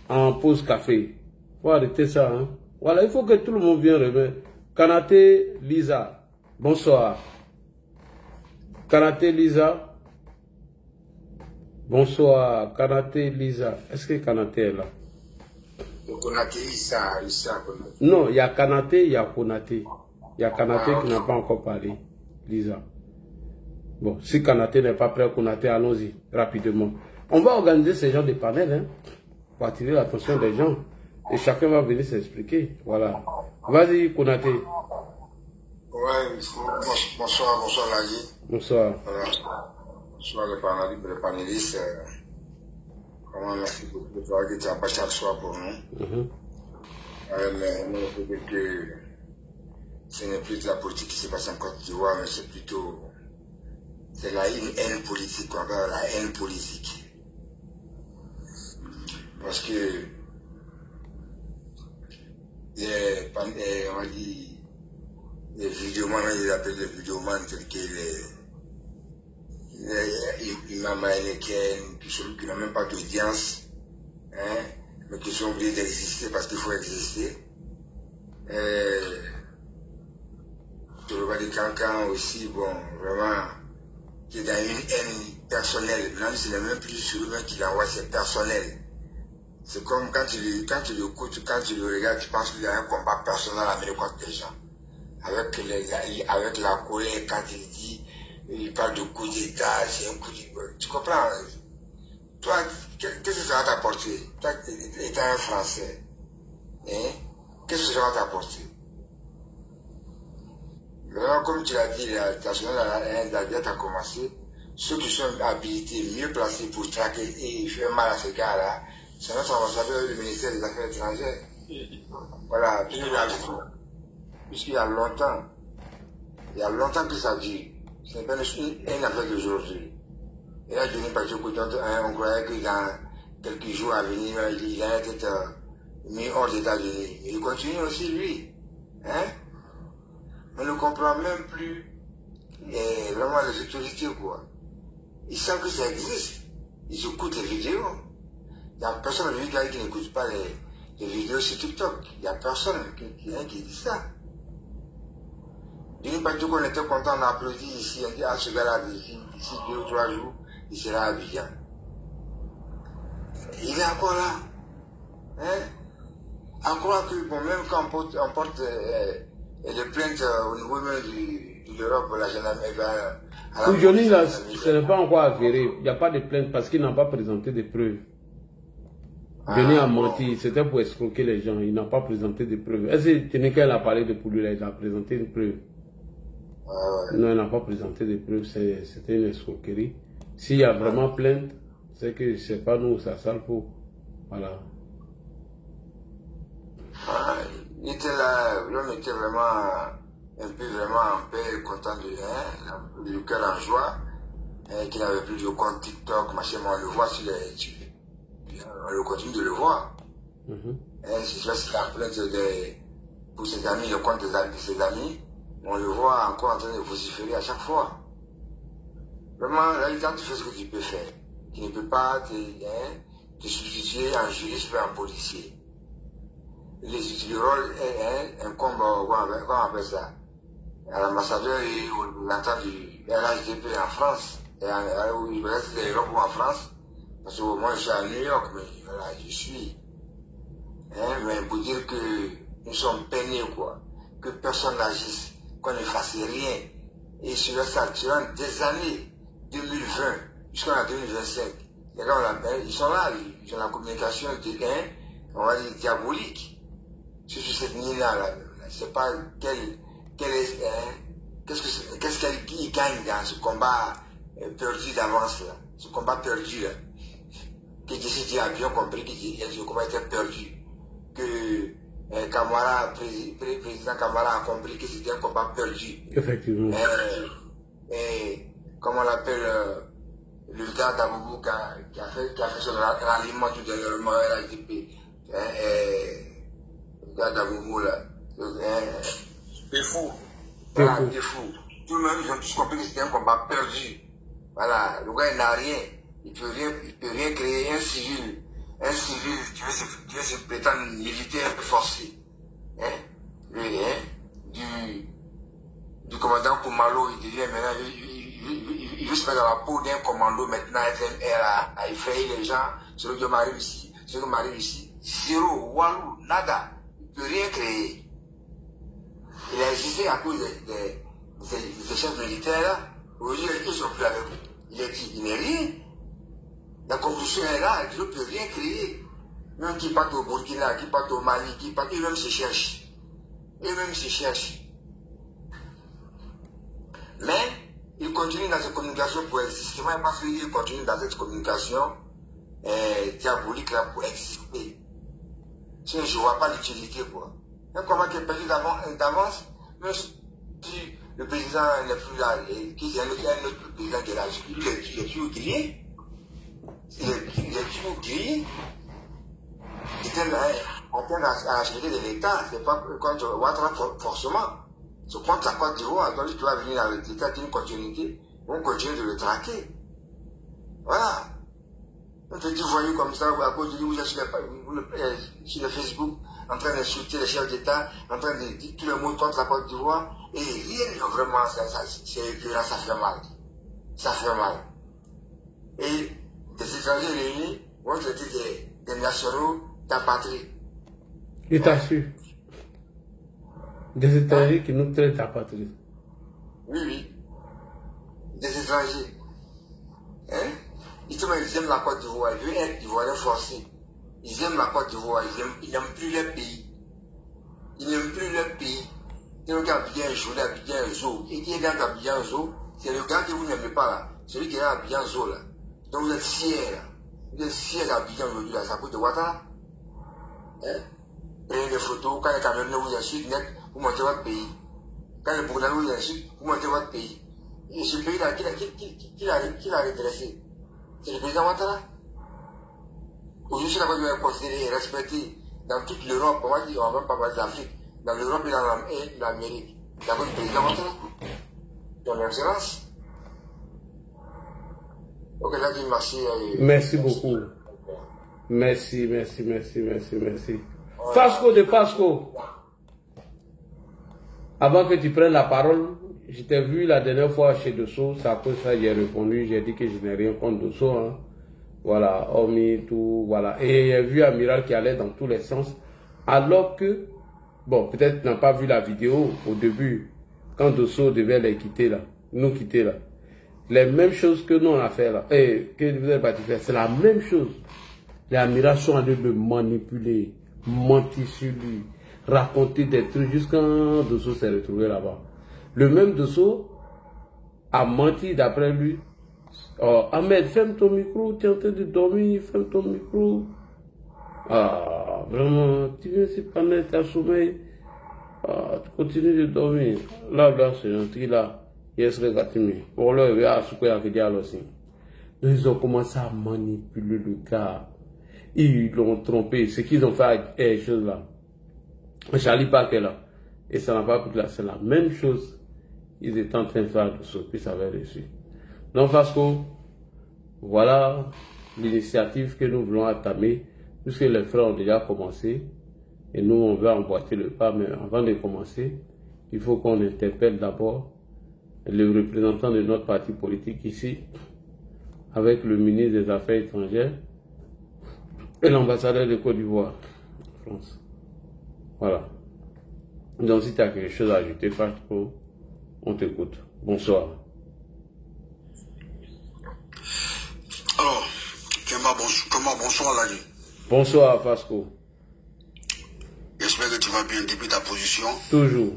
en pause café. Faut arrêter ça, hein. Voilà, il faut que tout le monde vienne remettre. Kanaté Lisa, bonsoir. Kanaté Lisa, bonsoir. Kanaté Lisa, est-ce que Kanaté est là? Konaté, Issa. Non, il y a Kanaté, il y a Konaté. Il y a Kanaté qui n'a pas encore parlé. Lisa. Bon, si Kanaté n'est pas prêt, Konaté, allons-y, rapidement. On va organiser ce genre de panel, hein, pour attirer l'attention des gens. Et chacun va venir s'expliquer. Voilà. Vas-y, Konaté. Ouais, bonsoir Lagi. Bonsoir. Voilà. Bonsoir les panélistes. Vraiment, merci beaucoup de travail que tu as pas chaque soir pour nous. Mais on peut dire que ce n'est plus de la politique qui se passe en Côte d'Ivoire, mais c'est plutôt une haine politique, quoi, la haine politique. Parce que on va dire les vidéomans, ils appellent les vidéomans tels que les Imam Heineken, celui qui n'a même pas d'audience, hein, mais qui sont obligés d'exister parce qu'il faut exister. Je le vois des cancans aussi, bon, vraiment, qui est dans une haine personnelle. Maintenant, ce n'est même plus sur lui qui l'envoie, c'est personnel. C'est comme quand tu l'écoutes, quand tu le regardes, tu penses qu'il y a un combat personnel à mener contre les gens. Avec la colère, quand il dit, il parle de coup d'État, c'est un coup d'État. Tu comprends? Toi, qu'est-ce que ça va t'apporter? Toi, étant un Français, hein? Qu'est-ce que ça va t'apporter? Vraiment, comme tu l'as dit, la semaine dernière a commencé. Ceux qui sont habilités, mieux placés pour traquer et faire mal à ces gars-là, c'est notre ambassadeur du ministère des Affaires étrangères. Voilà, puisqu'il y a longtemps que ça dure. Ce n'est pas une affaire d'aujourd'hui. Et là, Denis Pachoko, on croyait que dans quelques jours à venir, il allait être mis hors d'État-Unis. Il continue aussi, lui. Hein? On ne comprend même plus vraiment les autorités, quoi. Ils savent que ça existe. Ils écoutent les vidéos. Il n'y a personne qui n'écoute pas les vidéos sur TikTok. Il n'y a personne qui dit ça. Denis Pachoko, on était content d'applaudir ici. On dit, ah, ce gars-là, d'ici 2 ou 3 jours, il sera à Abidjan. Il est encore là. Hein? À croire que, bon, même quand on porte les plaintes au niveau même de l'Europe, la gendarmerie, aujourd'hui, là, ce n'est pas encore avéré. Il n'y a pas de plainte parce qu'il n'a pas présenté de preuves. Denis a menti, c'était pour escroquer les gens. Il n'a pas présenté de preuves. Est-ce que Ténékel a parlé de pour lui, là, il a présenté une preuve? Non, il n'a pas présenté de preuves, c'était une escroquerie. S'il y a vraiment plainte, c'est que c'est pas nous, ça sale pour. Voilà. Il était là, l'homme était vraiment un peu en paix, content de le cœur en joie, qu'il n'avait plus de compte TikTok, machin, on le voit sur les. On continue de le voir. C'est la plainte pour ses amis, le compte de ses amis, on le voit encore en train de vociférer à chaque fois. Vraiment, là, quand tu fais ce que tu peux faire, tu ne peux pas te substituer en juriste ou en policier. le rôle incombe, comment on appelle ça, à l'ambassadeur et au représentant du RHDP en France, où il reste l'Europe ou en France, parce que moi je suis à New York, mais voilà, je suis. Mais pour dire que nous sommes peinés, quoi, que personne n'agisse, qu'on ne fasse rien. Et sur ça, durant des années, 2020 jusqu'en 2025, les gars, ils sont là, ils ont la communication on va dire diabolique. Sur cette ligne-là, je ne sais pas qu'est-ce qu'elle gagne dans ce combat perdu d'avance, là. Ce combat perdu, là. Que Djissi a bien compris que ce combat était perdu. Que président Kamara a compris que c'était un combat perdu. Effectivement. Comme on l'appelle, le gars d'Aboubou qui a fait son ralliement tout dernièrement à l'ADP. Le gars d'Aboubou là. T'es fou. Voilà, t'es fou. Tout le monde, ils ont tous compris que c'était un combat perdu. Voilà, le gars il n'a rien. Il peut rien créer, un civil qui veut se prétendre militaire forcé. Du commandant Koumalo, il devient maintenant, il veut se mettre dans la peau d'un commando maintenant, FMR, à effrayer les gens, celui qui m'arrive ici, zéro, walou, nada, il ne peut rien créer. Il a existé à cause des chefs militaires là, aujourd'hui ils ne sont plus avec lui. Il est dit, il n'est rien. La conclusion est là, il ne peut rien créer. Même qui part au Burkina, qui part au Mali, eux-mêmes se cherchent. Mais, ils continuent dans cette communication pour exister. Moi, parce qu'ils continuent dans cette communication diabolique là pour exister. Sinon, je ne vois pas l'utilité, quoi. Un combat qui est perdu d'avance, même si le président n'est plus là, et qu'il y a un autre président qui est là, il est toujours grillé. Il est toujours grillé. C'est à la sécurité de l'État, c'est pas contre Ouattara forcément. C'est contre la Côte d'Ivoire. Donc, tu vas venir avec l'État d'une continuité, on continue de le traquer. Voilà. Un petit voyou comme ça, à cause de lui, vous êtes sur le Facebook, en train d'insulter les chefs d'État, en train de dire tous les mots contre la Côte d'Ivoire, et rien, vraiment, c'est épuisant, ça fait mal. Ça fait mal. Et des étrangers réunis vont traiter des nationaux d'apatrie. Il t'a su. Des étrangers qui nous traitent d'apatrie. Oui. Des étrangers. Hein? Ils aiment la Côte d'Ivoire, ils veulent être Ivoiriens forcés. Ils aiment la Côte d'Ivoire, ils n'aiment plus leur pays. Ils n'aiment plus leur pays. C'est le gars Abidjan Joe, Abidjan Zo. Et qui est dans Abidjan Zo, c'est le gars que vous n'aimez pas là. Celui qui est dans Abidjan Zo là. Donc vous êtes fiers là. Vous êtes fiers d'Abidjan aujourd'hui là, ça coûte de Ouattara. Hein? Prenez des photos, quand les Camerounais vous insultent net, vous montrez votre pays. Quand les Burkinabés vous insultent, vous montrez votre pays. Et ce pays là, qui l'a redressé? C'est le président Ouattara. Aujourd'hui, la Côte d'Ivoire est considérée et respectée dans toute l'Europe, on va dire, on va même pas parler de l'Afrique, dans l'Europe et l'Amérique. La Côte du président Ouattara. Ton excellence. Ok, là, dis merci. Merci beaucoup. Merci. Fasco de Fasco. Avant que tu prennes la parole, je t'ai vu la dernière fois chez Dosso, c'est à cause de ça que j'ai répondu, j'ai dit que je n'ai rien contre Dosso. Hein. Voilà, hormis tout, voilà. Et j'ai vu Amiral qui allait dans tous les sens, alors que, bon, peut-être tu n'as pas vu la vidéo au début, quand Dosso devait les quitter là, nous quitter là. Les mêmes choses que nous on a fait là, et que vous avez pas fait, c'est la même chose. Les Amirals sont en train de manipuler, mentir sur lui, raconter des trucs jusqu'à Dosso s'est retrouvé là-bas. Le même Dosso a menti d'après lui. Oh, Ahmed, ferme ton micro, tu es en train de dormir, ferme ton micro. Ah, vraiment, tu viens ici pendant ta sommeil. Ah, tu continues de dormir. Là, c'est gentil, là. Yes, regarde-moi. Pour là, il y a ce qu'il y a qui aussi. Ils ont commencé à manipuler le gars. Ils l'ont trompé. Ce qu'ils ont fait avec ces choses-là. Charlie Parker, là. Et ça n'a pas pris là. C'est la même chose. Ils étaient en train de faire de ce puis ça avait reçu. Donc, Fasco, voilà l'initiative que nous voulons entamer, puisque les frères ont déjà commencé. Et nous, on va emboîter le pas, mais avant de commencer, il faut qu'on interpelle d'abord le représentant de notre parti politique ici, avec le ministre des Affaires étrangères et l'ambassadeur de Côte d'Ivoire, France. Voilà. Donc, si tu as quelque chose à ajouter, Fasco, on t'écoute. Bonsoir. Alors, comment bonsoir, Lali. Bonsoir, Fasco. J'espère que tu vas bien depuis ta position. Toujours.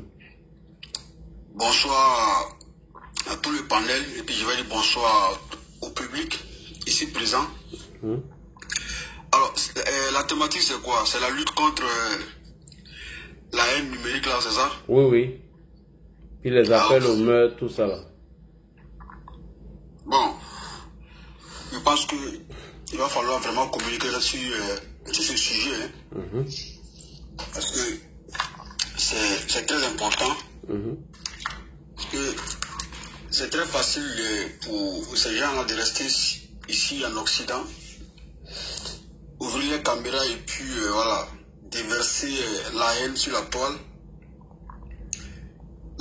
Bonsoir à tout le panel et puis je vais dire bonsoir au public ici présent. Alors, la thématique c'est quoi? C'est la lutte contre la haine numérique là, c'est ça? Oui, oui. Puis les appels au meurtre, tout ça là. Bon, je pense que il va falloir vraiment communiquer là-dessus sur ce sujet. Hein. Parce que c'est très important. Parce que c'est très facile pour ces gens-là de rester ici en Occident, ouvrir les caméras et puis voilà, déverser la haine sur la toile.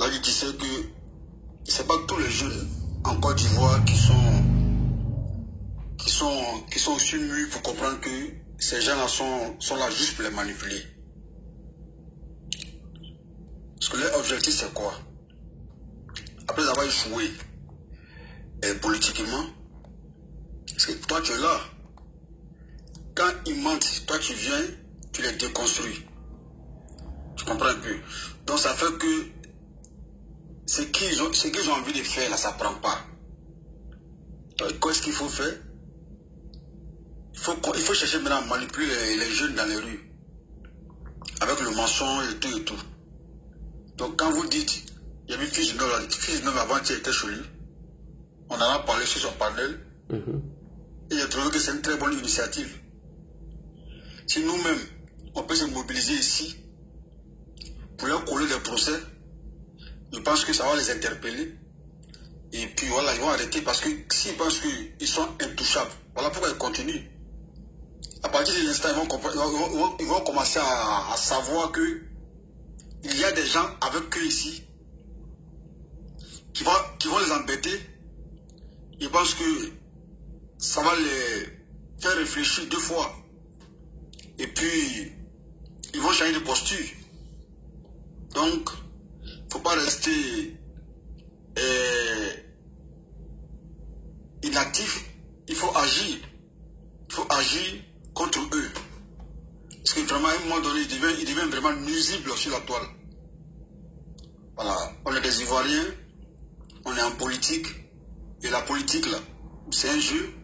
Là, je sais que c'est pas tous les jeunes en Côte d'Ivoire qui sont aussi mûrs pour comprendre que ces gens-là sont là juste pour les manipuler. Parce que leur objectif c'est quoi? Après avoir échoué politiquement, parce que toi tu es là. Quand ils mentent, toi tu viens, tu les déconstruis. Tu comprends un peu? Donc ça fait que ce qu'ils ont envie de faire là, ça ne prend pas. Donc qu'est-ce qu'il faut faire? Il faut chercher maintenant à manipuler les jeunes dans les rues. Avec le mensonge et tout et tout. Donc quand vous dites, il y avait Fils du Nord avant qui était chez lui, on en a parlé sur son panel, et j'ai trouvé que c'est une très bonne initiative. Si nous-mêmes, on peut se mobiliser ici, pour leur coller des procès, je pense que ça va les interpeller, et puis voilà, ils vont arrêter, parce que s'ils pensent qu'ils sont intouchables, voilà pourquoi ils continuent. À partir de l'instant, ils vont commencer à savoir que il y a des gens avec eux ici qui vont les embêter. Ils pensent que ça va les faire réfléchir deux fois. Et puis, ils vont changer de posture. Donc, il ne faut pas rester inactif. Il faut agir. Il faut agir contre eux. Parce que vraiment, à un moment donné, il devient vraiment nuisible sur la toile. Voilà, on est des Ivoiriens, on est en politique, et la politique, là, c'est un jeu.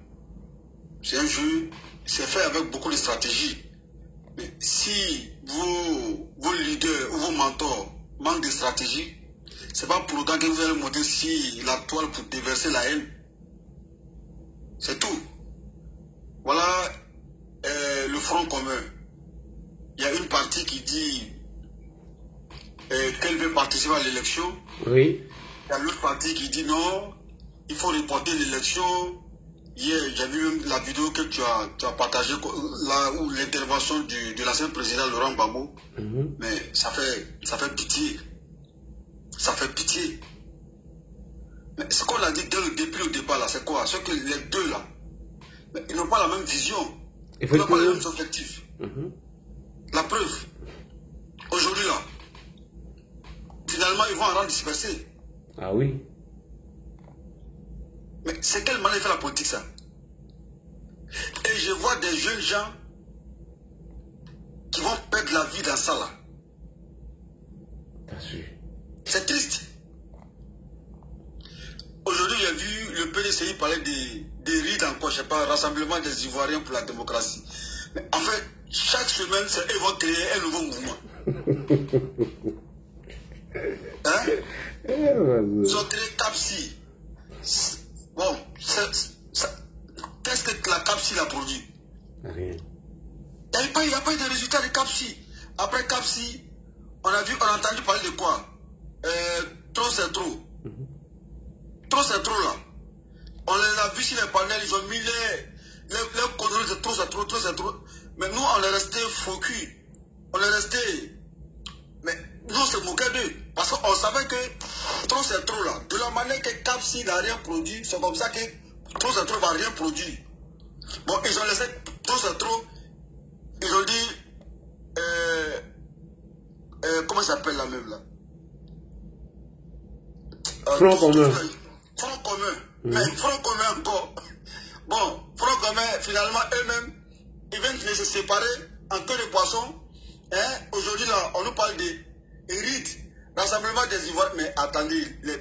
C'est un jeu, c'est fait avec beaucoup de stratégie. Mais si vos leaders ou vos mentors manquent de stratégie, c'est pas pour autant que vous allez monter sur la toile pour déverser la haine. C'est tout. Voilà le front commun. Il y a une partie qui dit qu'elle veut participer à l'élection. Oui. Il y a l'autre partie qui dit non, il faut reporter l'élection. Hier, j'ai vu même la vidéo que tu as partagée, là où l'intervention de l'ancien président Laurent Gbagbo. Mais ça fait pitié. Ça fait pitié. Mais ce qu'on a dit depuis le départ, là, c'est quoi? C'est que les deux, là, ils n'ont pas la même vision. Ils n'ont pas les mêmes objectifs. La preuve, aujourd'hui, là, finalement, ils vont en rendre dispersés. Ah oui. Mais c'est quelle manière de faire la politique, ça? Et je vois des jeunes gens qui vont perdre la vie dans ça, là. C'est triste. Aujourd'hui, j'ai vu le PDCI parler des rides encore, je ne sais pas, Rassemblement des Ivoiriens pour la démocratie. Mais en fait, chaque semaine, ils vont créer un nouveau mouvement. Hein? Ils ont créé CAPSI. Bon, qu'est-ce que la CAPSI a produit? Rien. Il n'y a pas eu de résultat de CAPSI. Après CAPSI, on a entendu parler de quoi? Trop c'est trop. Trop c'est trop là. On les a vus sur les panels, ils ont mis les contrôles de trop c'est trop, trop c'est trop. Mais nous, on est resté focus. on est resté. Mais nous, on se moquait d'eux. Parce qu'on savait que trop c'est trop là. De la manière que Cap-Si n'a rien produit, c'est comme ça que trop c'est trop va rien produire. Bon, ils ont laissé trop c'est trop. Ils ont dit. Comment ça s'appelle la même là? Front commun. Front commun. Mais Front commun encore. Bon, Front commun, finalement, eux-mêmes, ils viennent de se séparer en queue de poisson. Hein? Aujourd'hui, là, on nous parle de rites, rassemblement des Ivoiriens. Mais attendez, le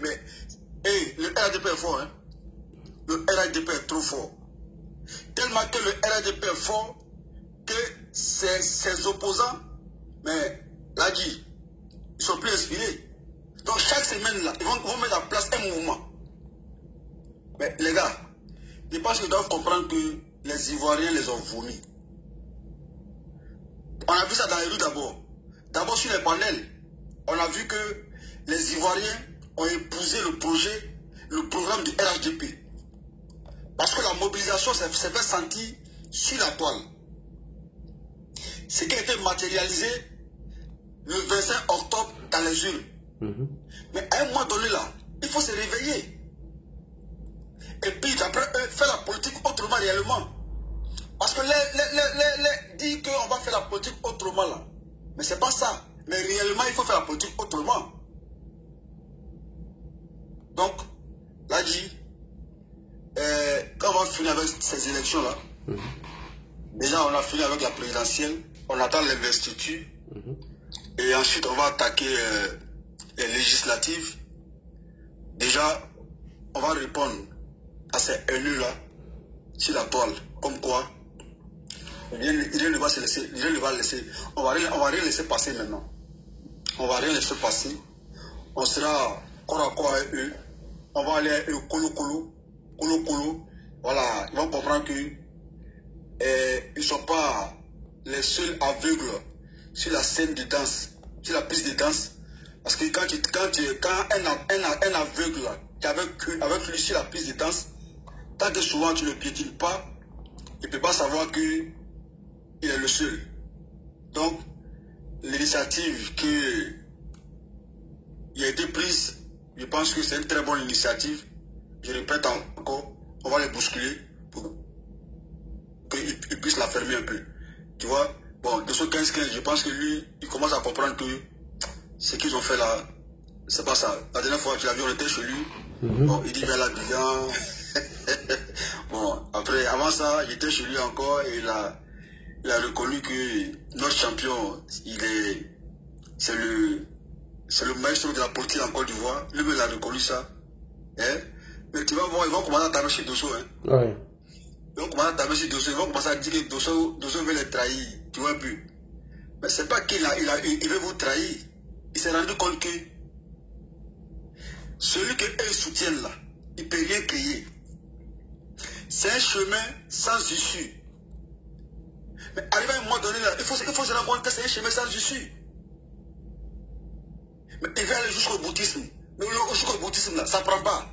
RHDP est fort. Hein? Le RHDP est trop fort. Tellement que le RHDP est fort que ses opposants, mais là dit, ils sont plus inspirés. Donc chaque semaine là, ils vont mettre en place un mouvement. Mais les gars, je pense qu'ils doivent comprendre que les Ivoiriens les ont vomis. On a vu ça dans les rues d'abord. D'abord sur les panels, on a vu que les Ivoiriens ont épousé le programme du RHDP. Parce que la mobilisation s'est fait sentir sur la toile. Ce qui a été matérialisé le 25 octobre dans les urnes. Mais à un moment donné là, il faut se réveiller. Et puis après, faire la politique autrement réellement. Parce que les dit qu'on va faire la politique autrement là. Mais c'est pas ça. Mais réellement, il faut faire la politique autrement. Donc, là dit, quand on va finir avec ces élections là, déjà on a fini avec la présidentielle, on attend l'investiture, et ensuite on va attaquer les législatives. Déjà, on va répondre à ces haineux là sur la toile, comme quoi rien ne va se laisser, on va rien laisser passer maintenant. On va rien laisser passer. On sera corps à corps avec eux. On va aller à eux colo. Voilà, ils vont comprendre que ils ne sont pas les seuls aveugles sur la scène de danse, sur la piste de danse. Parce que quand un aveugle qui est avec lui sur la piste de danse, tant que souvent tu ne le piétines pas, il ne peut pas savoir qu'il est le seul. Donc, l'initiative qui a été prise, je pense que c'est une très bonne initiative. Je répète encore, on va les bousculer pour qu'ils puissent la fermer un peu. Tu vois, bon, de ce 15-15, je pense que lui, il commence à comprendre que ce qu'ils ont fait là, c'est pas ça. La dernière fois que tu l'as vu, on était chez lui. Bon, il dit, viens là, bilan. Bon, après, avant ça, j'étais chez lui encore et il a reconnu que notre champion, c'est le maestro de la politique en Côte d'Ivoire. Lui, il a reconnu ça. Hein? Mais tu vas voir, ils vont commencer à taper chez Dosso. Hein? Ouais. Ils vont commencer à taper chez Dosso. Ils vont commencer à dire que Dosso veut les trahir. Tu vois plus. Mais c'est pas qu'il veut vous trahir. Il s'est rendu compte que celui qu'eux soutiennent là, il ne peut rien créer. C'est un chemin sans issue. Mais arrivé à un moment donné là, il faut se rendre compte que c'est un chemin sans issue. Mais il va aller jusqu'au bouddhisme. Mais jusqu'au bouddhisme là, ça ne prend pas.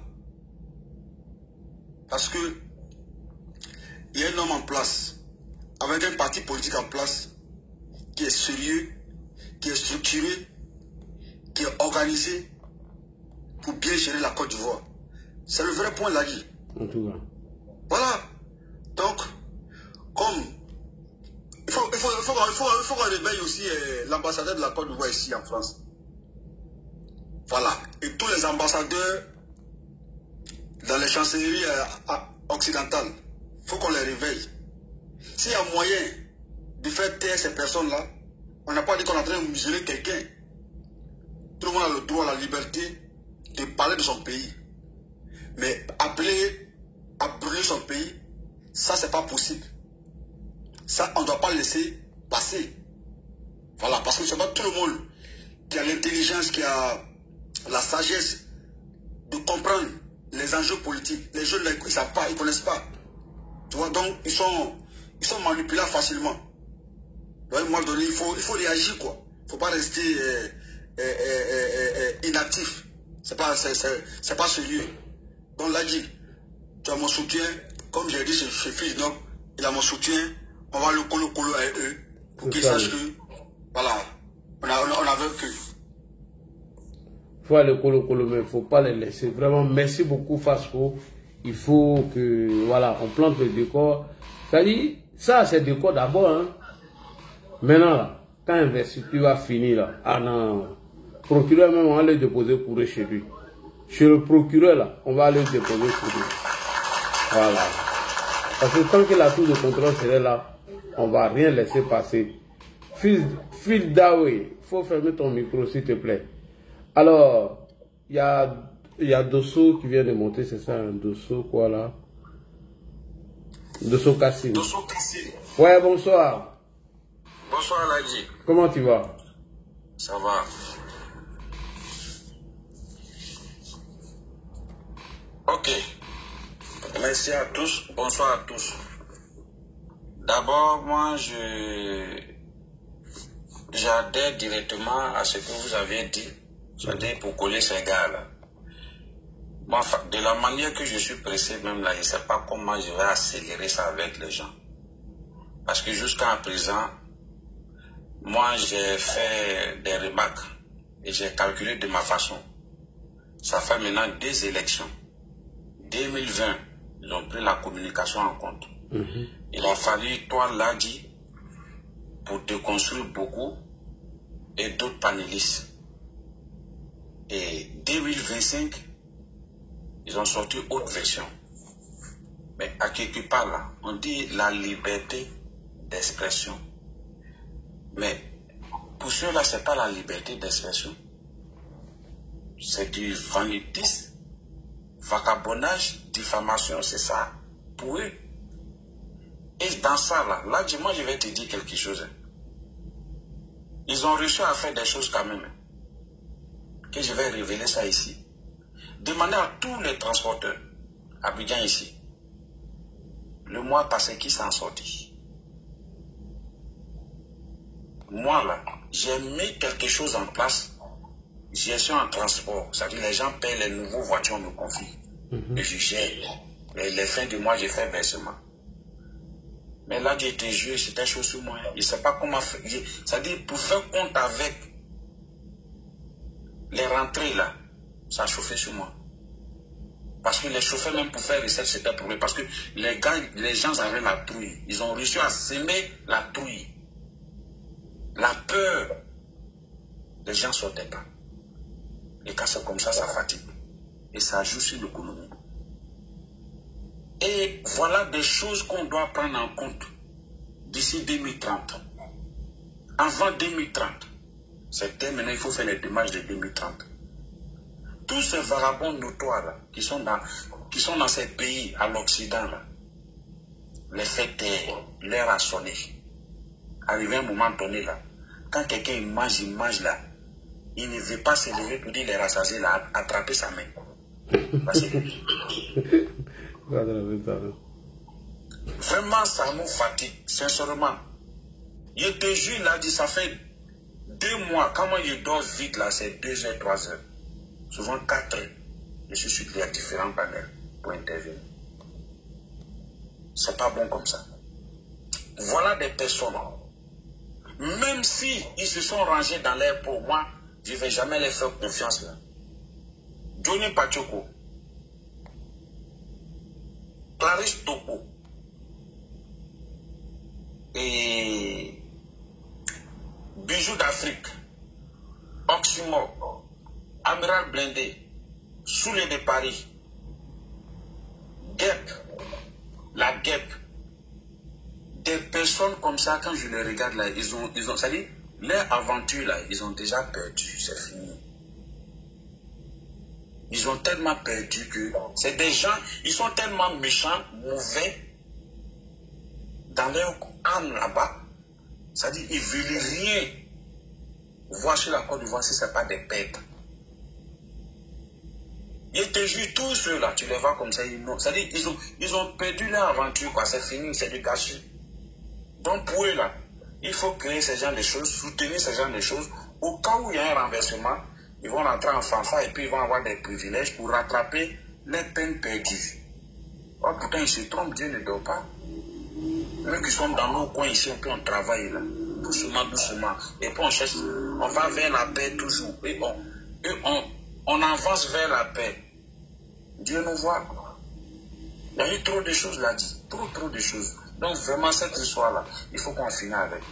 Parce que il y a un homme en place, avec un parti politique en place, qui est sérieux, qui est structuré, qui est organisé pour bien gérer la Côte d'Ivoire. C'est le vrai point là dit. En tout cas. Voilà. Donc, comme il faut qu'on réveille aussi l'ambassadeur de la Côte d'Ivoire ici en France. Voilà. Et tous les ambassadeurs dans les chancelleries occidentales, il faut qu'on les réveille. S'il y a moyen de faire taire ces personnes-là, on n'a pas dit qu'on est en train de museler quelqu'un. Tout le monde a le droit, la liberté de parler de son pays. Mais appeler à brûler son pays, ça c'est pas possible. Ça on ne doit pas laisser passer. Voilà, parce que c'est pas tout le monde qui a l'intelligence, qui a la sagesse de comprendre les enjeux politiques. Les jeunes ils ne savent pas, ils ne connaissent pas. Tu vois, donc ils sont manipulables facilement. Donc à un moment donné, il faut réagir quoi. Il ne faut pas rester inactif. C'est pas sérieux. Donc là dit, tu as mon soutien, comme j'ai dit chez Fils Nob, il a mon soutien, on va le colo avec eux, pour qu'ils sachent que Voilà. On avait pu. Il faut aller colo, mais il ne faut pas les laisser. Vraiment, merci beaucoup, Fasco. Il faut que, voilà, on plante le décor. C'est-à-dire, ça, c'est le décor d'abord. Hein. Maintenant, là, quand l'investiture va finir, là, ah non, le procureur même, on va le déposer pour eux chez lui. Chez le procureur, là, on va le déposer pour lui. Voilà. Parce que tant que la tour de contrôle serait là, on ne va rien laisser passer. Phil Dawe, il faut fermer ton micro, s'il te plaît. Alors, il y a Dosso qui vient de monter, c'est ça, un Dosso, quoi, là? Dosso Kassim. Dosso Kassim. Ouais, bonsoir. Bonsoir, Ladji. Comment tu vas? Ça va. Ok. Merci à tous. Bonsoir à tous. D'abord, moi, j'adhère directement à ce que vous avez dit. J'adhère pour coller ces gars-là. Moi, de la manière que je suis pressé, même là, je ne sais pas comment je vais accélérer ça avec les gens. Parce que jusqu'à présent, moi, j'ai fait des remarques et j'ai calculé de ma façon. Ça fait maintenant 2 élections. 2020, ils ont pris la communication en compte. Il a fallu, toi, Ladji, pour déconstruire beaucoup et d'autres panélistes. Et 2025, ils ont sorti autre version. Mais à quelque part là, on dit la liberté d'expression. Mais pour ceux-là, ce n'est pas la liberté d'expression. C'est du vanitisme, vagabondage, diffamation, c'est ça. Pour eux. Et dans ça, là, moi je vais te dire quelque chose. Ils ont réussi à faire des choses quand même. Que je vais révéler ça ici. Demandez à tous les transporteurs, Abidjan ici, le mois passé qui s'en sorti. Moi là, j'ai mis quelque chose en place, gestion en transport, c'est-à-dire les gens paient les nouveaux voitures, on me confie. Et je gère. Les fins du mois, j'ai fait versement. Mais là, j'ai été joué, c'était chaud sur moi. Je ne sais pas comment faire. C'est-à-dire, pour faire compte avec les rentrées là, ça a chauffé sur moi. Parce que les chauffeurs, même pour faire recette, c'était pour eux. Parce que les gens avaient la trouille. Ils ont réussi à semer la trouille. La peur. Les gens ne sortaient pas. Et quand c'est comme ça, ça fatigue. Et ça joue sur l'économie. Et voilà des choses qu'on doit prendre en compte d'ici 2030. Avant 2030. C'est maintenant, il faut faire les démarches de 2030. Tous ces vagabonds notoires là, qui sont dans ces pays à l'Occident, les faits taire, l'air a sonné. Arrivé un moment donné là, quand quelqu'un mange là, il ne veut pas se lever pour dire les rassasiés là, attraper sa main. Parce que vraiment ça nous fatigue, sincèrement. Je te jure, il a dit, ça fait 2 mois, quand moi je dors vite là, c'est 2 heures, 3 heures. Souvent 4 heures. Je suis sur les différents panels pour intervenir. C'est pas bon comme ça. Voilà des personnes. Même si ils se sont rangés dans l'air pour moi, je ne vais jamais les faire confiance là. Johnny Pachoko, Clarisse Toko et Bijoux d'Afrique, Oxymore, Amiral Blindé, Soulé de Paris, Gep, la Gep, des personnes comme ça, quand je les regarde là, ils ont c'est-à-dire, leur aventure là, ils ont déjà perdu, c'est fini. Ils ont tellement perdu que c'est des gens, ils sont tellement méchants, mauvais, dans leur âme là-bas. C'est-à-dire, ils ne veulent rien voir sur la Côte d'Ivoire si ce n'est pas des pètes. Ils te jurent tous ceux-là, tu les vois comme ça, c'est-à-dire, ils ont perdu leur aventure, quoi, c'est fini, c'est du gâchis. Donc pour eux là, il faut créer ce genre de choses, soutenir ce genre de choses, au cas où il y a un renversement, ils vont rentrer en fanfare et puis ils vont avoir des privilèges pour rattraper les peines perdues. Oh putain, ils se trompent, Dieu ne dort pas. Nous qui sommes dans nos coins ici, puis on travaille là, doucement, doucement. Et puis on cherche, on va vers la paix toujours. Et on avance vers la paix. Dieu nous voit. Il y a eu trop de choses là-dit. Trop de choses. Donc vraiment cette histoire-là, il faut qu'on finisse avec.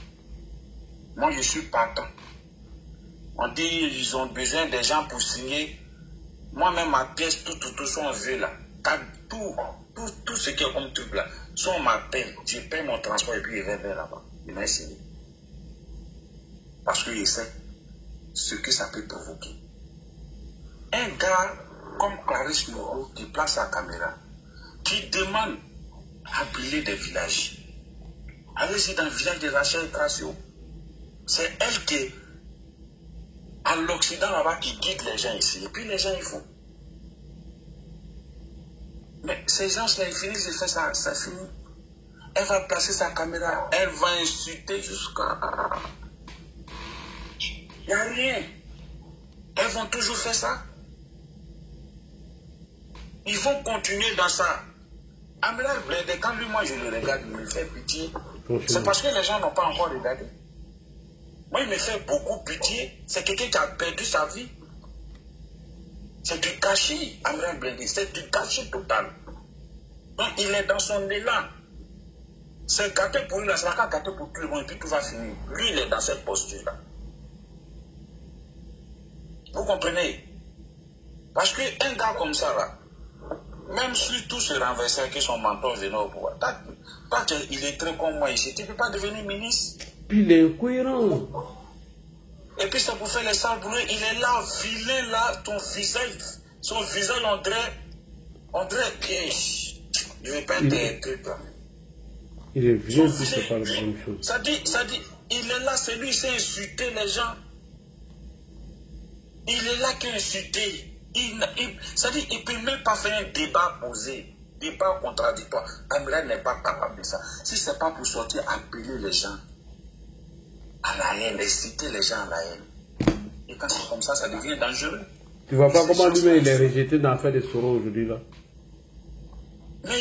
Moi je suis partant. On dit ils ont besoin des gens pour signer. Moi-même ma pièce, tout ce qu'on veut là. Tout ce qui est comme truc là. Si on m'appelle, je paie mon transport et puis il va vers là-bas. Il m'a signé. Parce qu'il sait ce que ça peut provoquer. Un gars comme Clarisse Moreau qui place sa caméra, qui demande à brûler des villages. Allez-y dans le village de Rachel Tracio. C'est elle qui, à l'Occident là-bas, qui guide les gens ici. Et puis les gens, ils font. Mais ces gens-là, ils finissent de faire ça, ça finit. Elle va placer sa caméra, elle va insulter jusqu'à... Il n'y a rien. Elles vont toujours faire ça. Ils vont continuer dans ça. Amiral Blindé, quand lui, moi, je le regarde, il me fait pitié. C'est parce que les gens n'ont pas encore regardé. Moi, il me fait beaucoup pitié. C'est quelqu'un qui a perdu sa vie. C'est du gâchis, Amiral Blindé. C'est du gâchis total. Donc, il est dans son élan. C'est gâté pour lui, là. C'est pas gâté pour tout le monde, et puis tout va finir. Lui, il est dans cette posture-là. Vous comprenez? Parce qu'un gars comme ça, là, même si tout se renversait, que son mentor venait au pouvoir, il est très comme moi ici, tu ne peux pas devenir ministre. Puis il est incohérent. Et puis ça pour faire les sales boulot, il est là, vilain là, ton visage, son visage, on dirait piège. Je ne vais pas être truc là. Il est vieux, si c'est pas la même chose. Ça dit, il est là, c'est lui, il sait insulter les gens. Il est là qui a insulté. Ça dit, il ne peut même pas faire un débat posé, débat contradictoire. Amiral n'est pas capable de ça. Si ce n'est pas pour sortir, appeler les gens à la haine, inciter les gens à la haine. Et quand c'est comme ça, ça devient dangereux. Tu ne vois pas comment lui-même il est rejeté dans l'affaire des Soro aujourd'hui là. Mais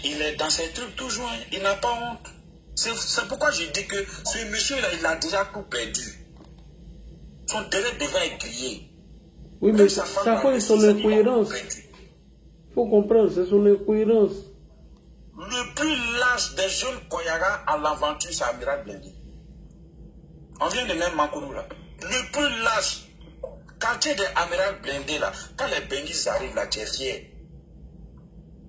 il est dans ces trucs toujours, hein. Il n'a pas honte. C'est pourquoi je dis que ce monsieur-là, il a déjà tout perdu. Son délai devait être grillé. Oui, mais ça fait son incohérence. Il faut comprendre, c'est son incohérence. Le plus lâche des jeunes Koyaga à l'aventure, c'est Amiral Blindé. On vient de même Makourou là. Le plus lâche, quartier de Amiral Blindé là, quand les Benguis arrivent là, tu es fier.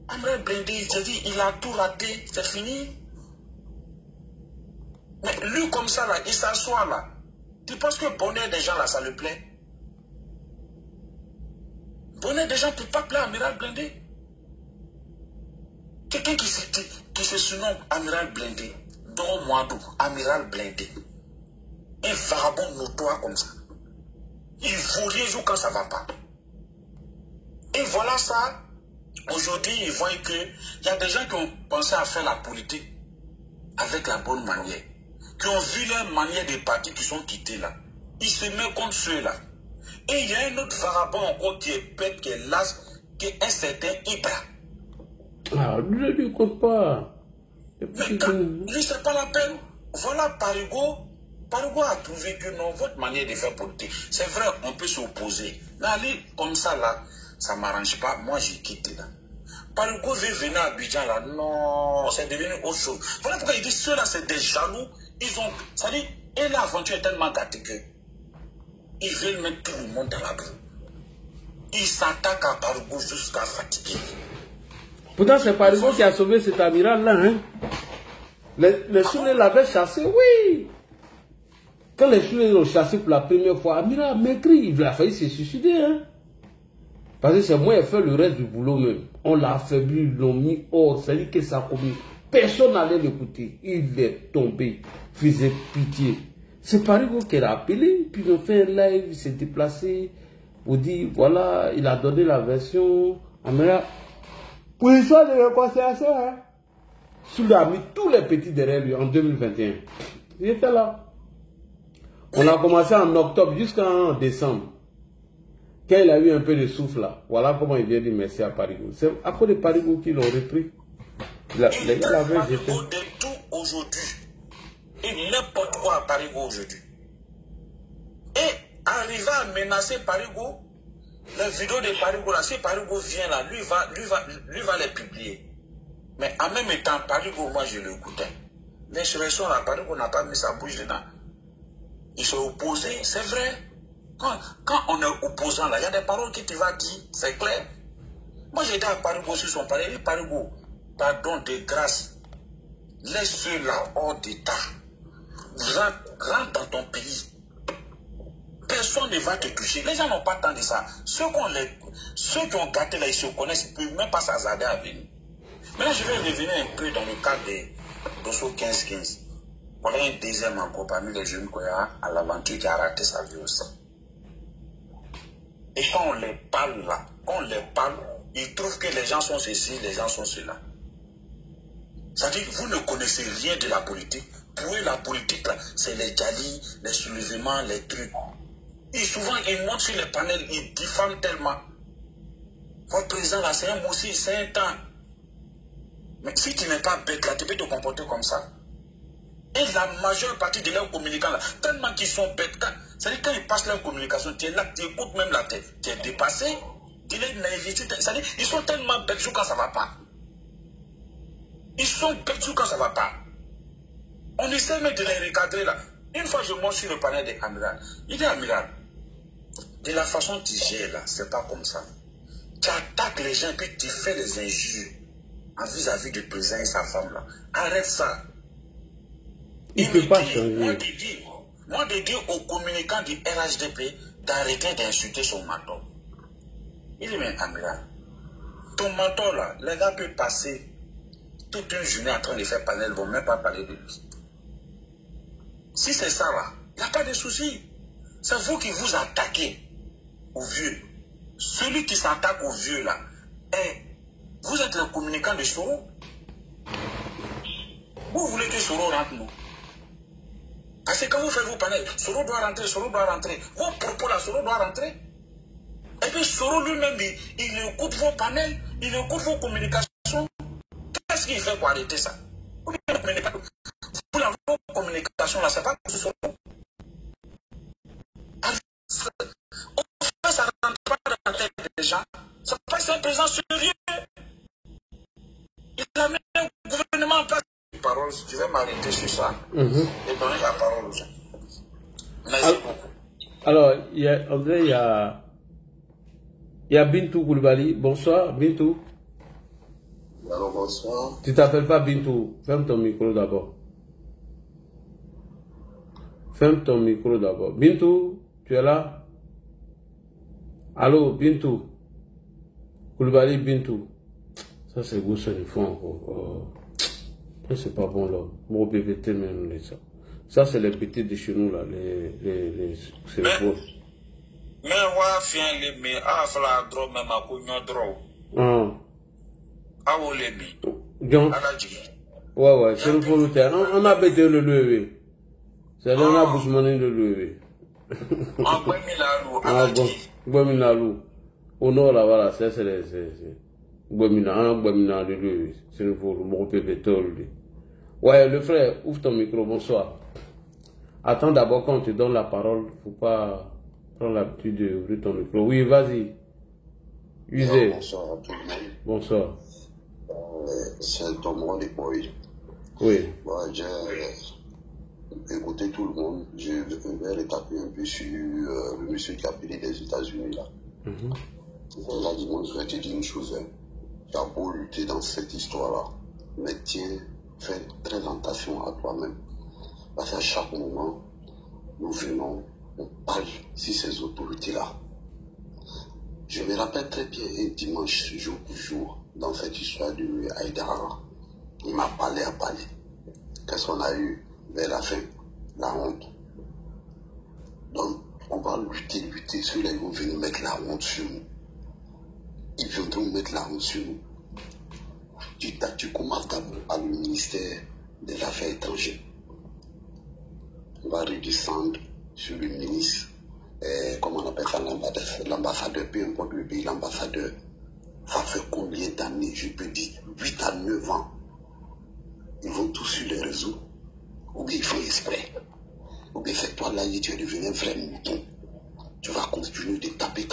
Amiral Blindé, il te dit, il a tout raté, c'est fini. Mais lui comme ça là, il s'assoit là. Tu penses que bonheur des gens là, ça le plaît? Bonheur des gens ne peut pas plaire à Amiral Blindé. Quelqu'un qui se surnomme Amiral Blindé, Don Moadou, Amiral Blindé, un vagabond notoire comme ça. Il vaut rien jour quand ça ne va pas. Et voilà ça. Aujourd'hui, ils voient qu'il y a des gens qui ont pensé à faire la politique avec la bonne manière, qui ont vu leur manière des partis qui sont quittés là. Ils se mettent contre ceux-là. Et il y a un autre vagabond encore qui est bête, qui est lâche, qui est un certain Ibra. Ah, ne lui compte pas. Mais quand, lui, c'est pas la peine. Voilà Parigo. Parigo a trouvé que non, votre manière de faire politique, c'est vrai, on peut s'opposer. Mais aller comme ça là, ça ne m'arrange pas. Moi, j'ai quitté là. Parigo veut venir à Abidjan là. Non, c'est devenu autre chose. Voilà pourquoi il dit ceux-là, c'est des jaloux. Ils ont. Ça dit, et l'aventure est tellement gâtée que ils veulent mettre tout le monde dans la boue. Ils s'attaquent à Parigo jusqu'à fatiguer. Pourtant, c'est Parigo qui a sauvé cet amiral-là. Hein? Les Soulés l'avaient chassé, oui. Quand les Soulés l'ont chassé pour la première fois, Amiral a maigri, il a failli se suicider. Hein? Parce que c'est moi qui ai fait le reste du boulot même. On l'a affaibli, ils l'ont mis hors. C'est-à-dire que ça a commis. Personne n'allait l'écouter. Il est tombé. Il faisait pitié. C'est Parigo qui l'a appelé. Puis ils ont fait un live, il s'est déplacé. Pour dire, voilà, il a donné la version. Amiral. Pour l'histoire de réconciliation, hein. Soulé a mis tous les petits derrière lui en 2021. Il était là. On a commencé en octobre jusqu'en décembre. Quand il a eu un peu de souffle là, voilà comment il vient dire merci à Parigo. C'est à cause de Parigo qu'ils l'ont repris. Les gars l'avaient jeté. De tout aujourd'hui. et n'importe quoi à Parigo aujourd'hui. Et arriver à menacer Parigo, les vidéos de Parigo là, si Parigo vient là, lui va les publier. Mais en même temps, Parigo, moi je l'écoutais. L'insurrection là, Parigo n'a pas mis sa bouche dedans. Ils sont opposés, c'est vrai. Quand on est opposant là, il y a des paroles qui te vont dire, c'est clair. Moi j'ai dit à Parigo sur son palais, Parigo, pardon de grâce, laisse ceux-là hors d'état. Rentre dans ton pays. Personne ne va te toucher. Les gens n'ont pas tant de ça. Ceux qui ont gâté là, ils se connaissent, ils ne peuvent même pas s'hasarder à venir. Maintenant, je vais revenir un peu dans le cadre de Dosso 15-15. Voilà un deuxième encore parmi les jeunes Koya à l'aventure qui a raté sa vie aussi. Et quand on les parle là, ils trouvent que les gens sont ceci, les gens sont cela. C'est-à-dire que vous ne connaissez rien de la politique. Pour eux, la politique là, c'est les djalis, les soulèvements, les trucs. Et souvent, ils montent sur les panels, ils diffament tellement. Votre président là, c'est un moussi, c'est un temps. Mais si tu n'es pas bête là, tu peux te comporter comme ça. Et la majeure partie de leurs communicants là, tellement qu'ils sont bêtes, c'est-à-dire quand ils passent leur communication, tu es là, tu écoutes même la tête, tu es dépassé, tu es naïvité, c'est-à-dire ils sont tellement bêtes quand ça ne va pas. Ils sont bêtes quand ça ne va pas. On essaie même de les recadrer là. Une fois je monte sur le panel des Amiral, il dit Amiral, de la façon que tu gères là, c'est pas comme ça. Tu attaques les gens puis tu fais des injures vis-à-vis du président et sa femme là. Arrête ça. Il ne peut pas changer. Moi de dire aux communicants du RHDP d'arrêter d'insulter son mentor. Il dit mais Amiral, ton mentor là, les gars peuvent passer toute une journée en train de faire panel, ils ne vont même pas parler de lui. Si c'est ça là, il n'y a pas de souci. C'est vous qui vous attaquez aux vieux. Celui qui s'attaque aux vieux là, vous êtes le communicant de Soro. Vous voulez que Soro rentre nous. Parce que quand vous faites vos panels, Soro doit rentrer, Soro doit rentrer. Vos propos là, Soro doit rentrer. Et puis Soro lui-même, il écoute vos panels, il écoute vos communications. Qu'est-ce qu'il fait pour arrêter ça? Vous la communication là, c'est pas pour Soro. Ça ne rentre pas dans la tête des gens. C'est pas un président sérieux. Il a mis un gouvernement en place. Parole, je vais m'arrêter sur ça et donner la parole aux gens. Merci beaucoup. Alors, André, il y a Bintou Koulibaly. Bonsoir, Bintou. Alors, bonsoir. Tu t'appelles pas Bintou. Ferme ton micro d'abord. Ferme ton micro d'abord. Bintou, tu es là? Allô, Bintou. Koulibaly, Bintou. Ça, c'est vous, ça, il faut encore. C'est pas bon, là. Mon PVT, même, ça. Ça, c'est les petits de chez nous, là. C'est beau. Mais, ouais, fian, les mi, ah, fala, dro, même, à cognon, dro. Ah, ou les mi. John. Ouais, c'est le volontaire. On a bêté le lever. C'est là, on a bousmané le lever. Ah, ouais, Milalou. Ah, bon, Milalou. Au nord, là, voilà, ça, c'est les. C'est le volontaire. Ouais, le frère, ouvre ton micro, bonsoir. Attends d'abord quand on te donne la parole, il ne faut pas prendre l'habitude d'ouvrir ton micro. Oui, vas-y. Usez. Bonsoir à tout le monde. Bonsoir. C'est Tomron des Boys. Oui. Bon, j'ai écouté tout le monde. Je vais rétablir un peu sur le monsieur qui a appelé des États-Unis là. Là, du monde, je vais te dire une chose. Tu as beau lutter dans cette histoire-là, mais tiens, fais très attention à toi-même. Parce qu'à chaque moment, nous venons, on parle sur ces autorités-là. Je me rappelle très bien un dimanche, jour pour jour, dans cette histoire de Haïdara. Il m'a parlé. Qu'est-ce qu'on a eu vers la fin? La honte. Donc, on va lutter. Ceux-là, ils vont venir mettre la honte sur nous. Ils viendront mettre la honte sur nous. Tu commences d'abord à le ministère des Affaires étrangères. On va redescendre sur le ministre, comment on appelle ça, l'ambassadeur, peu importe le pays, l'ambassadeur. Ça fait combien d'années? Je peux dire 8 à 9 ans. Ils vont tous sur les réseaux. Ou bien ils font exprès. Ou bien fais-toi là, tu es devenu un vrai mouton. Tu vas continuer de taper,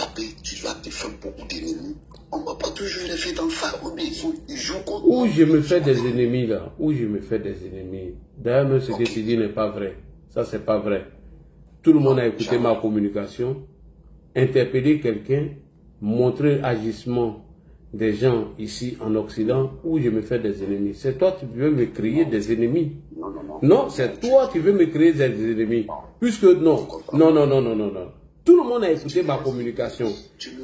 tu vas te faire beaucoup d'ennemis. On ne va pas toujours les faire d'en face. Ou bien ils jouent contre. Où je me fais des ennemis là. Où je me fais des ennemis. D'ailleurs, ce que tu dis n'est pas vrai. Ça, c'est pas vrai. Tout le monde a écouté ma communication. Interpeller quelqu'un, montrer l'agissement des gens ici en Occident où je me fais des ennemis. C'est toi qui veux me créer des ennemis. Non, c'est toi qui veux me créer des ennemis. Puisque non. Tout le monde a écouté ma communication.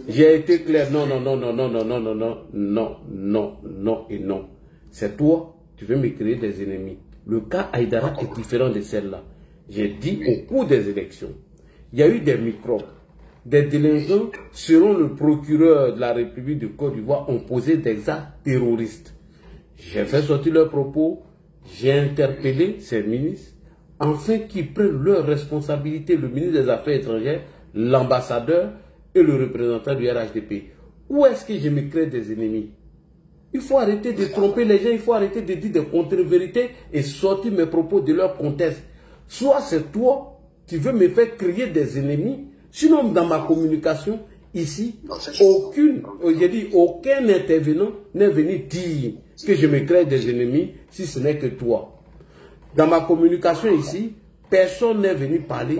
J'ai été clair. Non et non. C'est toi qui veux me créer des ennemis. Le cas Aïdara est différent de celle-là. J'ai dit au cours des élections, il y a eu des microbes. Des délinquants, selon le procureur de la République de Côte d'Ivoire, ont posé des actes terroristes. J'ai fait sortir leurs propos, j'ai interpellé ces ministres, afin qu'ils prennent leurs responsabilités, le ministre des Affaires étrangères, l'ambassadeur et le représentant du RHDP. Où est-ce que je me crée des ennemis? Il faut arrêter de tromper les gens, il faut arrêter de dire des contre-vérités et sortir mes propos de leur contexte. Soit c'est toi qui veux me faire créer des ennemis. Sinon, dans ma communication, ici, aucun intervenant n'est venu dire que je me crée des ennemis, si ce n'est que toi. Dans ma communication ici, personne n'est venu parler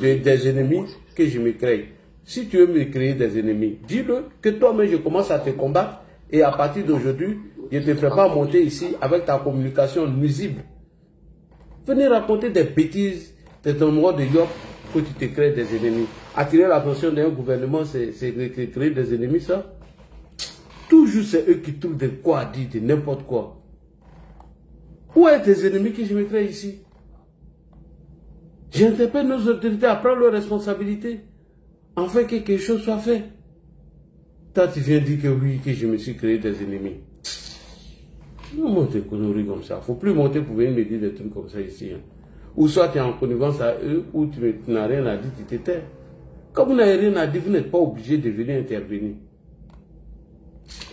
des ennemis que je me crée. Si tu veux me créer des ennemis, dis-le, que toi-même je commence à te combattre, et à partir d'aujourd'hui, je ne te ferai pas monter ici avec ta communication nuisible. Venez raconter des bêtises de ton endroit de York, que tu te crées des ennemis. Attirer l'attention d'un gouvernement, c'est créer des ennemis, ça. Toujours, c'est eux qui trouvent de quoi dire, de n'importe quoi. Où est tes ennemis que je me crée ici? J'interpelle nos autorités à prendre leurs responsabilités, afin que quelque chose soit fait. Toi, tu viens dire que oui, que je me suis créé des ennemis. Non, monter des conneries comme ça. Il ne faut plus monter pour venir me dire des trucs comme ça ici. Hein. Ou soit tu es en connivence à eux, ou tu n'as rien à dire, tu t'étais. Quand vous n'avez rien à dire, vous n'êtes pas obligé de venir intervenir.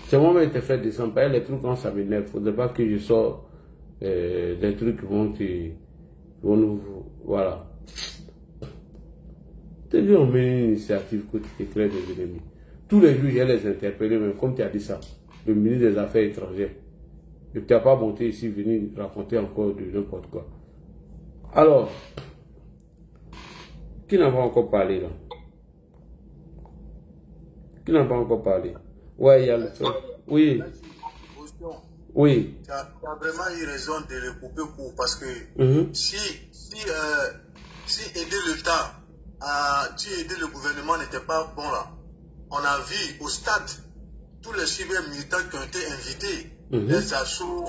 C'est moi qui te fait descendre. Par les trucs quand ça m'énerve. Il ne faudrait pas que je sorte des trucs qui vont nous. Voilà. Tu dis, on met une initiative que tu te crées des ennemis. Tous les jours, j'ai les interpellés, même comme tu as dit ça, le ministre des Affaires étrangères. Et tu n'as pas monté ici, venir raconter encore de n'importe quoi. Alors, qui n'a pas encore parlé là? Qui n'a pas encore parlé? Ouais, il y a le... Oui. Oui. Tu as vraiment eu raison de le couper court parce que si aider l'État, si aider le gouvernement n'était pas bon là, on a vu au stade tous les cyber militants qui ont été invités, les assauts,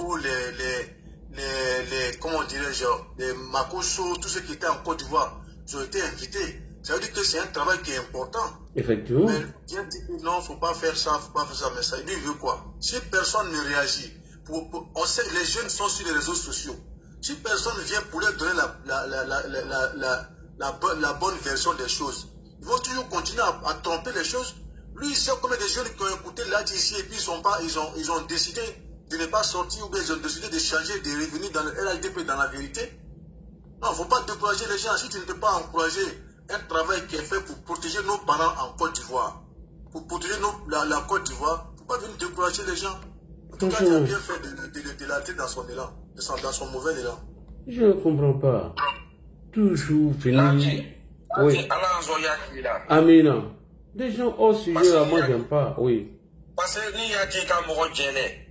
comment dirais-je, les Makoso, tous ceux qui étaient en Côte d'Ivoire, ils ont été invités. Ça veut dire que c'est un travail qui est important. Effectivement. Mais bien dit que non, il ne faut pas faire ça, il ne faut pas faire ça. Mais ça lui veut quoi? Si personne ne réagit, on sait que les jeunes sont sur les réseaux sociaux. Si personne vient pour leur donner la bonne version des choses, ils vont toujours continuer à tromper les choses. Lui, il sait combien de jeunes qui ont écouté là d'ici et puis ils ont décidé de ne pas sortir ou bien ils ont décidé de changer, de revenir dans le RHDP, dans la vérité. Non, il ne faut pas décourager les gens. Si tu ne peux pas encourager un travail qui est fait pour protéger nos parents en Côte d'Ivoire, pour protéger la Côte d'Ivoire, il ne faut pas venir décourager les gens. En tout cas, il a bien fait de l'alter dans son élan, dans son mauvais élan. Je ne comprends pas. Toujours finir. Oui. Amina. Des gens hors sujet là, moi j'aime pas. Oui. Parce que ni a dit qu'à mon gêné,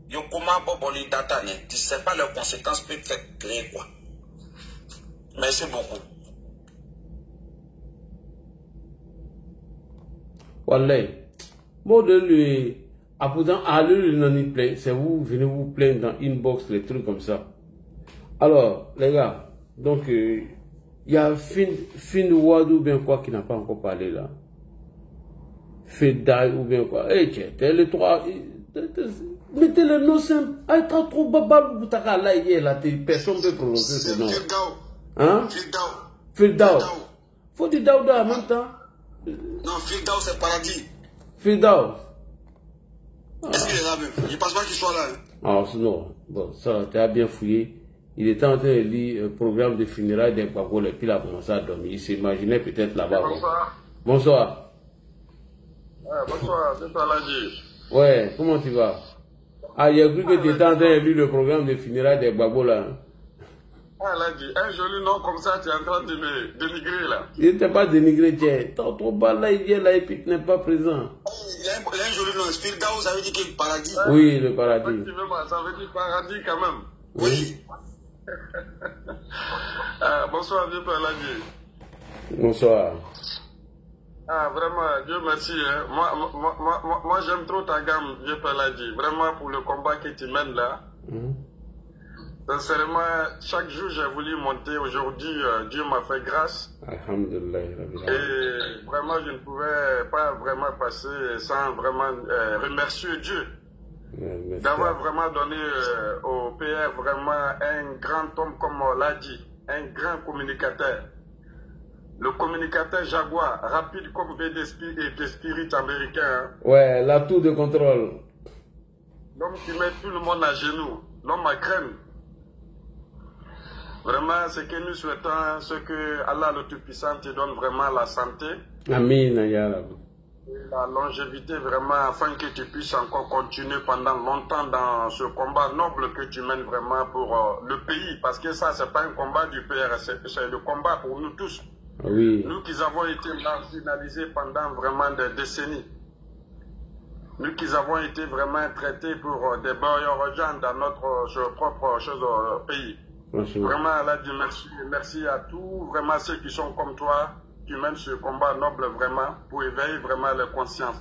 yo comment boboli data tu sais pas les conséquences peut créer quoi. Merci beaucoup. Wallahi. Bon de lui, à pourtant, allez le plaît, c'est vous, venez vous plaindre dans inbox, les trucs comme ça. Alors, les gars, donc, il y a Fin Wad ou bien quoi qui n'a pas encore parlé là. Fedai ou bien quoi. Eh, tiens, les trois, mettez le nom simple. Ah, t'as trop babal, boutaka là, personne ne peut prononcer ce nom. Hein? Fildao. Faut dire Daouda en même temps. Non, Fildao c'est paradis. Fildao. Est-ce qu'il est là même? Je ne pense pas qu'il soit là. Ah, sinon, bon, ça, tu as bien fouillé. Il était en train de lire le programme de funérailles des Gbagbo et puis il a commencé à dormir. Il s'imaginait peut-être là-bas. Bonsoir. Bonsoir. Bonsoir, c'est toi Ladji. Ouais, comment tu vas? Ah, il a cru que tu étais en train de lire le programme de funérailles des Gbagbo là. Ah Ladji, un joli nom comme ça, tu es en train de me dénigrer là. Il n'était pas dénigré, tiens. Ton bas là, il vient là et puis tu n'es pas présent. Il a un joli nom, Firdaus, ça veut dire qu'il est paradis. Oui, le paradis. Ça veut dire paradis quand même. Oui. Bonsoir, vieux père Ladji. Bonsoir. Ah, vraiment, Dieu merci. Hein. Moi j'aime trop ta gamme, vieux père Ladji. Vraiment, pour le combat que tu mènes là. Sincèrement, chaque jour j'ai voulu monter. Aujourd'hui, Dieu m'a fait grâce. Alhamdulillah. Et vraiment, je ne pouvais pas vraiment passer sans vraiment remercier Dieu. D'avoir vraiment donné au PR vraiment un grand homme comme Ladji, un grand communicateur. Le communicateur Jaguar, rapide comme BD Spirit américain. Hein. Ouais, l'atout de contrôle. L'homme qui met tout le monde à genoux, l'homme à crème. Vraiment, ce que nous souhaitons, c'est que Allah le Tout-Puissant te donne vraiment la santé. Amin, ya Rabbi. La longévité vraiment afin que tu puisses encore continuer pendant longtemps dans ce combat noble que tu mènes vraiment pour le pays. Parce que ça, c'est pas un combat du PR, c'est le combat pour nous tous. Oui. Nous qui avons été marginalisés pendant vraiment des décennies. Nous qui avons été vraiment traités pour des gens dans notre propre pays. Vraiment, Allah Dieu merci. Merci à tous, vraiment ceux qui sont comme toi, qui mènent ce combat noble vraiment pour éveiller vraiment les consciences.